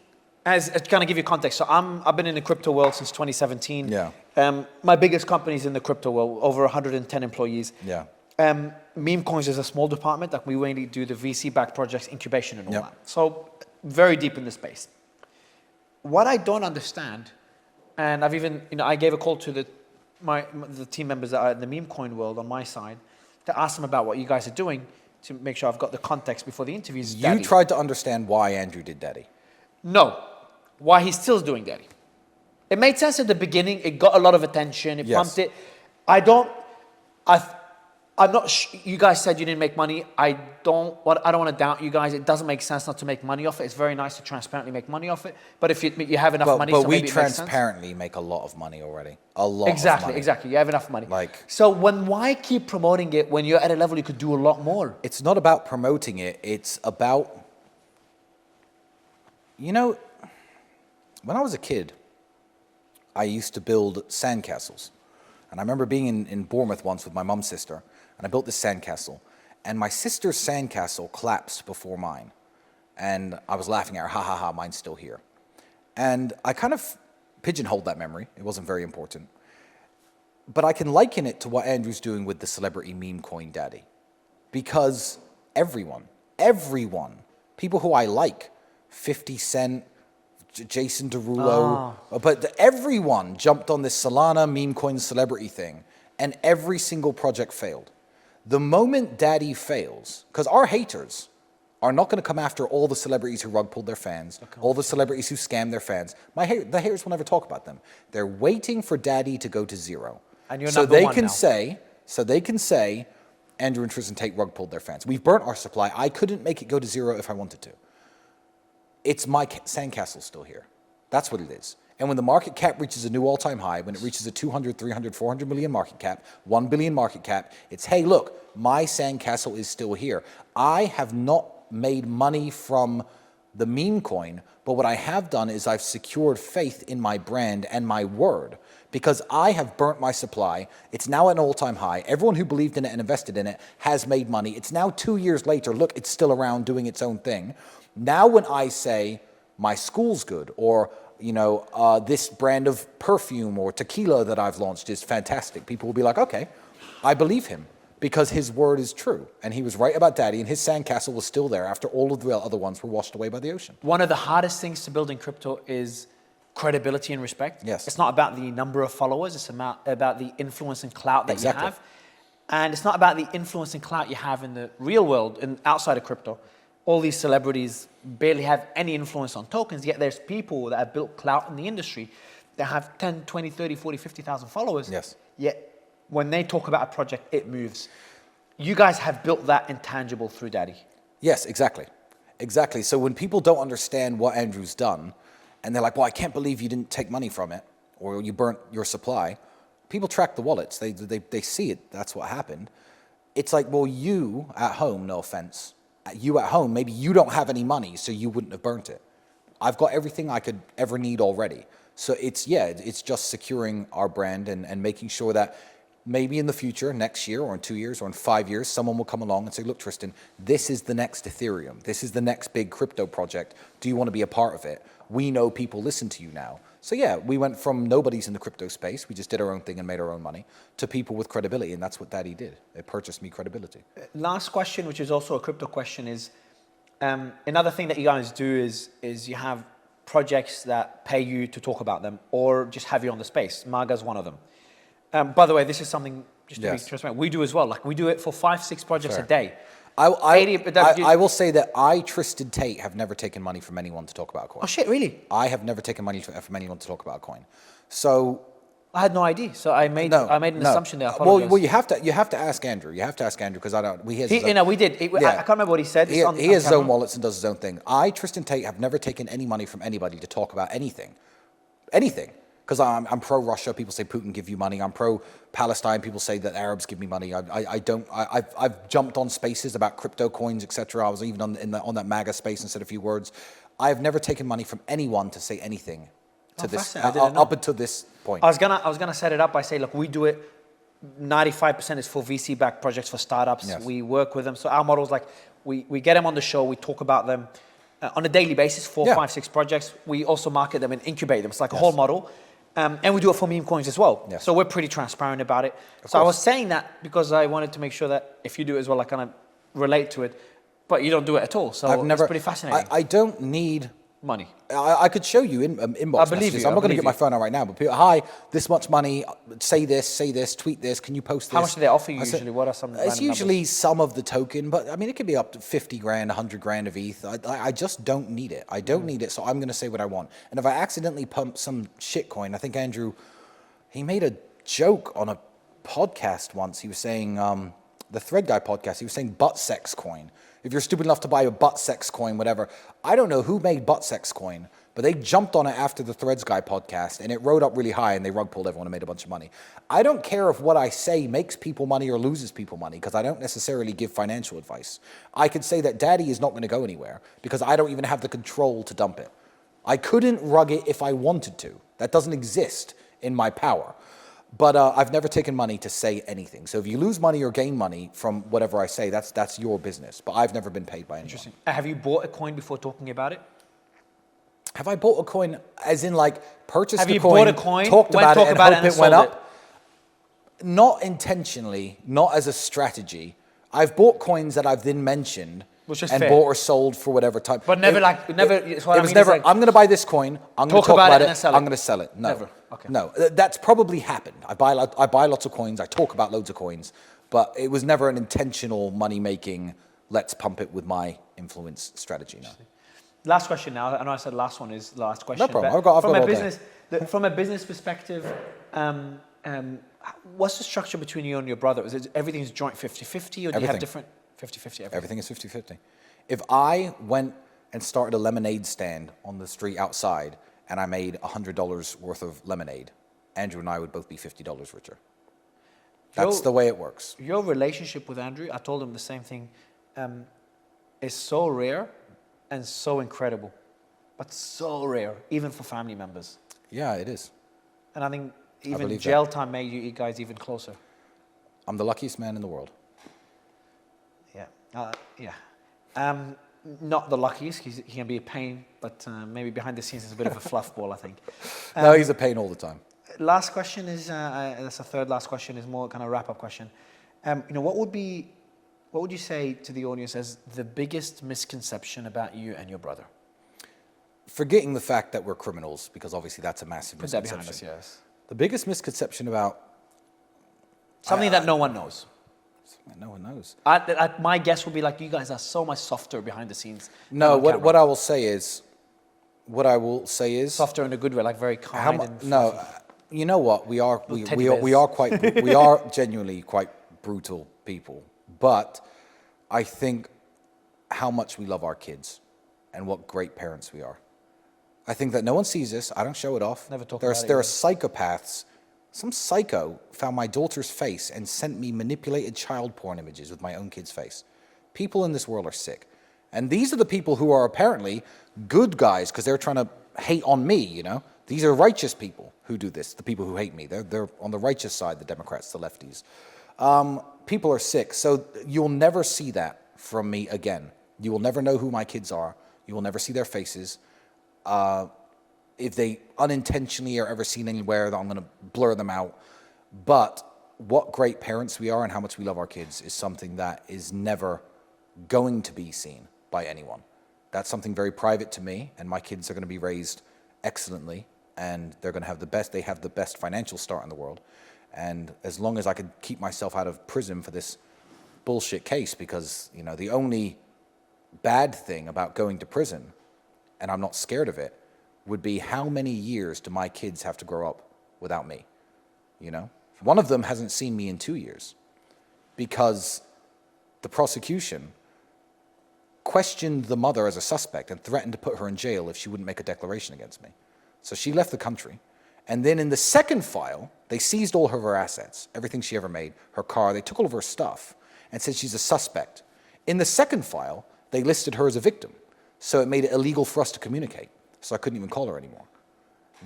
as kind of give you context. So I've been in the crypto world since 2017. Yeah. My biggest company is in the crypto world, over 110 employees. Yeah. Meme coins is a small department. Like we mainly do the VC-backed projects, incubation, and all Yep. that. So very deep in the space. What I don't understand, and I've even, I gave a call to the team members that are in the meme coin world on my side to ask them about what you guys are doing to make sure I've got the context before the interviews. You tried to understand why Andrew did Daddy. No, why he's still doing Daddy. It made sense at the beginning. It got a lot of attention. It Yes. pumped it. I'm not. You guys said you didn't make money. I don't want to doubt you guys. It doesn't make sense not to make money off it. It's very nice to transparently make money off it. But if you have enough money, But so we maybe it makes sense. transparently make a lot of money already. A lot of money. Exactly. You have enough money. Like- so why keep promoting it when you're at a level you could do a lot more? It's not about promoting it. It's about, when I was a kid, I used to build sandcastles. And I remember being in Bournemouth once with my mum's sister, and I built this sandcastle. And my sister's sandcastle collapsed before mine. And I was laughing at her, ha ha ha, mine's still here. And I kind of pigeonholed that memory. It wasn't very important. But I can liken it to what Andrew's doing with the celebrity meme coin daddy. Because everyone, people who I like, 50 Cent, Jason Derulo, but everyone jumped on this Solana meme coin celebrity thing, and every single project failed. The moment Daddy fails, because our haters are not going to come after all the celebrities who rug pulled their fans, all the celebrities who scam their fans. The haters will never talk about them. They're waiting for Daddy to go to zero. And you're so number they one can now. they can say, Andrew and Tristan Tate rug pulled their fans. We've burnt our supply. I couldn't make it go to zero if I wanted to. It's my sandcastle still here. That's what it is. And when the market cap reaches a new all-time high, when it reaches a 200, 300, 400 million market cap, 1 billion market cap, it's, hey, look, my sandcastle is still here. I have not made money from the meme coin, but what I have done is I've secured faith in my brand and my word because I have burnt my supply. It's now at an all-time high. Everyone who believed in it and invested in it has made money. It's now 2 years later. Look, it's still around doing its own thing. Now when I say my school's good or this brand of perfume or tequila that I've launched is fantastic, people will be like, okay, I believe him because his word is true. And he was right about Daddy, and his sandcastle was still there after all of the other ones were washed away by the ocean. One of the hardest things to build in crypto is credibility and respect. Yes. It's not about the number of followers. It's about the influence and clout that Exactly. you have. And it's not about the influence and clout you have in the real world and outside of crypto. All these celebrities barely have any influence on tokens, yet there's people that have built clout in the industry that have 10, 20, 30, 40, 50,000 followers. Yes. Yet when they talk about a project, it moves. You guys have built that intangible through Daddy. Yes, exactly. Exactly. So when people don't understand what Andrew's done, and they're like, well, I can't believe you didn't take money from it, or you burnt your supply, people track the wallets. They see it. That's what happened. It's like, well, you at home, no offense, you at home, maybe you don't have any money, so you wouldn't have burnt it. I've got everything I could ever need already. So it's just securing our brand and making sure that maybe in the future, next year or in 2 years or in 5 years, someone will come along and say, look, Tristan, this is the next Ethereum. This is the next big crypto project. Do you want to be a part of it? We know people listen to you now. So yeah, we went from nobodies in the crypto space, we just did our own thing and made our own money, to people with credibility, and that's what Daddy did. It purchased me credibility. Last question, which is also a crypto question, is another thing that you guys do is you have projects that pay you to talk about them or just have you on the space. Maga's one of them. By the way, this is something, just to be transparent, we do as well. Like we do it for 5-6 projects a day. I will say that I, Tristan Tate, have never taken money from anyone to talk about a coin. Oh shit, really? I have never taken money from anyone to talk about a coin. So I had no idea, so I made No, I made an no. assumption there. I apologize. Well, you have to ask Andrew. You have to ask Andrew because I don't. We We did. I can't remember what he said. He has his own wallets and does his own thing. Tristan Tate, have never taken any money from anybody to talk about anything. Because I'm pro-Russia. People say Putin give you money. I'm pro-Palestine. People say that Arabs give me money. I don't. I've jumped on spaces about crypto coins, etc. I was even on that MAGA space and said a few words. I have never taken money from anyone to say anything to this up until this point. I was gonna set it up by saying, look, we do it. 95% is for VC-backed projects for startups. Yes. We work with them. So our model is like we get them on the show. We talk about them on a daily basis. 4, 5, 6 projects. We also market them and incubate them. It's like a whole model. And we do it for meme coins as well. Yes. So we're pretty transparent about it. So I was saying that because I wanted to make sure that if you do it as well, I kind of relate to it. But you don't do it at all. So it's pretty fascinating. I don't need money. I could show you inbox I believe messages. you. I'm not going to get my phone out right now, but people, hi, this much money, say this, tweet this, can you post this? How much do they offer you usually? What are some It's usually numbers? Some of the token, but I mean, it could be up to 50 grand, 100 grand of ETH. I just don't need it. I don't need it, so I'm going to say what I want. And if I accidentally pump some shitcoin, I think Andrew, he made a joke on a podcast once. He was saying, the Thread Guy podcast, he was saying butt sex coin. If you're stupid enough to buy a butt sex coin, whatever. I don't know who made butt sex coin, but they jumped on it after the Threads Guy podcast, and it rode up really high, and they rug pulled everyone and made a bunch of money. I don't care if what I say makes people money or loses people money, because I don't necessarily give financial advice. I could say that Daddy is not going to go anywhere, because I don't even have the control to dump it. I couldn't rug it if I wanted to. That doesn't exist in my power. But I've never taken money to say anything. So if you lose money or gain money from whatever I say, that's your business. But I've never been paid by anyone. Interesting. Have you bought a coin before talking about it? Have I bought a coin, as in like purchased a coin? Have you bought a coin? Talked about it and hoped it went up? up? Not intentionally, not as a strategy. I've bought coins that I've then mentioned Which is and fair. bought or sold for whatever time. But never It was never. I'm going to buy this coin. I'm going to talk about it. I'm going to sell it. No, never. Okay. No, that's probably happened. I buy lots of coins. I talk about loads of coins, but it was never an intentional money making. Let's pump it with my influence strategy. No. Last question now. I know I said last one is the last question. No problem. I've got all day. From a business perspective, what's the structure between you and your brother? Is it everything's joint 50-50 or do you have different 50-50? Everything is 50-50. If I went and started a lemonade stand on the street outside and I made $100 worth of lemonade, Andrew and I would both be $50 richer. That's the way it works. Your relationship with Andrew, I told him the same thing, is so rare and so incredible, but so rare, even for family members. Yeah, it is. And I think even jail time made you guys even closer. I'm the luckiest man in the world. Yeah. Not the luckiest. He can be a pain, but maybe behind the scenes is a bit of a fluff ball, I think. No, he's a pain all the time. Last question is, that's a third last question, is more kind of wrap-up question. What would you say to the audience as the biggest misconception about you and your brother? Forgetting the fact that we're criminals, because obviously that's a massive misconception. Put that behind us, yes. The biggest misconception about... Something that no one knows. No one knows. My guess would be like, you guys are so much softer behind the scenes. No, what I will say is... Softer in a good way, like very kind and fluffy. No, you know what? We are genuinely quite brutal people. But I think how much we love our kids and what great parents we are. I think that no one sees this. I don't show it off. Never talk there about it. There are psychopaths. Some psycho found my daughter's face and sent me manipulated child porn images with my own kid's face. People in this world are sick. And these are the people who are apparently good guys because they're trying to hate on me, you know? These are righteous people who do this, the people who hate me. They're on the righteous side, the Democrats, the lefties. People are sick, so you'll never see that from me again. You will never know who my kids are. You will never see their faces. If they unintentionally are ever seen anywhere, I'm going to blur them out. But what great parents we are and how much we love our kids is something that is never going to be seen by anyone. That's something very private to me, and my kids are going to be raised excellently, and they're going to have they have the best financial start in the world. And as long as I could keep myself out of prison for this bullshit case, because, you know, the only bad thing about going to prison, and I'm not scared of it, would be how many years do my kids have to grow up without me? you know? One of them hasn't seen me in 2 years because the prosecution questioned the mother as a suspect and threatened to put her in jail if she wouldn't make a declaration against me. So she left the country. And then in the second file, they seized all of her assets, everything she ever made, her car, they took all of her stuff and said she's a suspect. In the second file, they listed her as a victim. So it made it illegal for us to communicate. So I couldn't even call her anymore.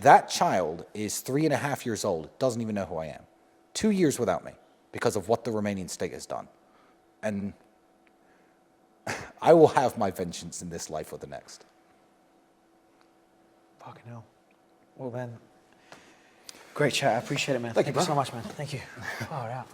That child is 3.5 years old, doesn't even know who I am. 2 years without me because of what the Romanian state has done. And I will have my vengeance in this life or the next. Fucking hell. Well, then, great chat. I appreciate it, man. Thank you so much, man. Thank you. Far out.